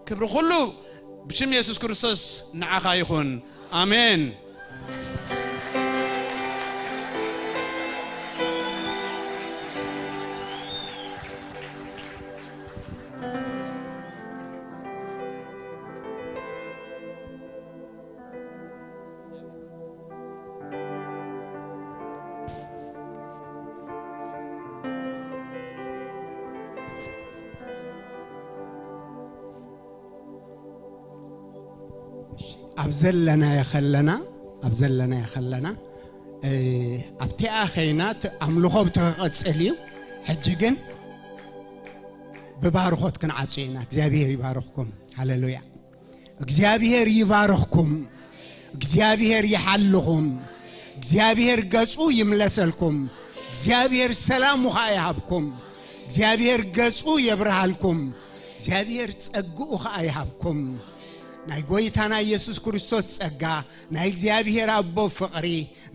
ክብሪ ሁሉ ብሽም ኢየሱስ ክርስቶስ ንዓኻ ይኹን አሜን أبزلنا يا خلنا أبتي أخينات أملوخو بتقصليو حجيجن ببارخوت كن عطينا እግዚአብሔር ይባርክኩም ሃሌሉያ እግዚአብሔር ይባርክኩም እግዚአብሔር ይሐልኩም እግዚአብሔር ገጹ ይምለሰልኩም እግዚአብሔር ሰላም ይሃብኩም እግዚአብሔር ገጹ ይብርሃልኩም እግዚአብሔር ጸጉኡ ይሃብኩም ናይ ጎይታና ኢየሱስ ክርስቶስ ጸጋ ናይ እግዚአብሔር አቦ ፍቅሪ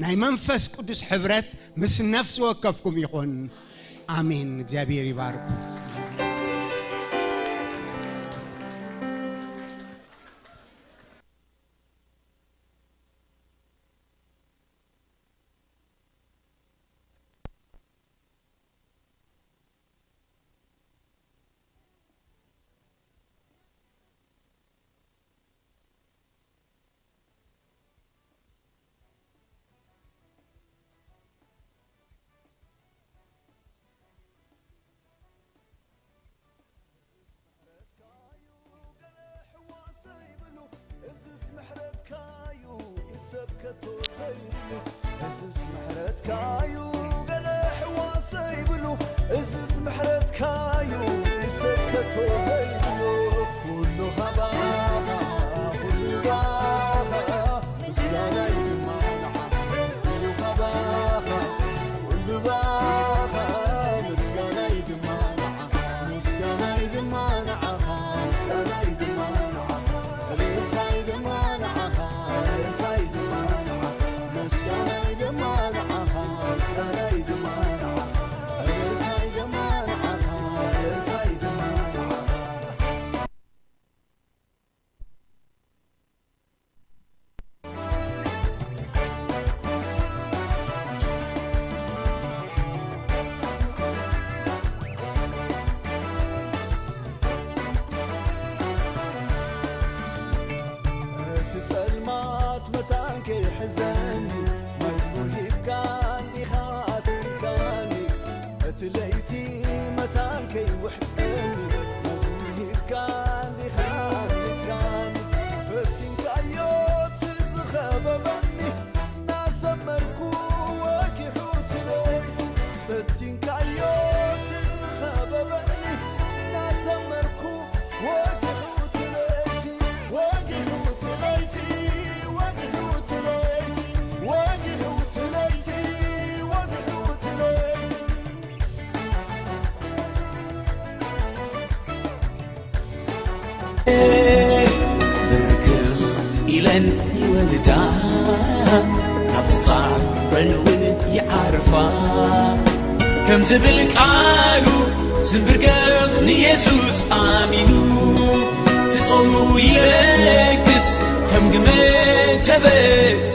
ናይ መንፈስ ቅዱስ ሕብረት ምስ ነፍስ ወከፍኩም ይኹን አሜን እግዚአብሔር ይባርክኩም What? كن يولدا نبصع فنون يعرفا كم زبلك قالوا زنبرقق نيسوس آمينو تصوروا يلكس كم قمت تبت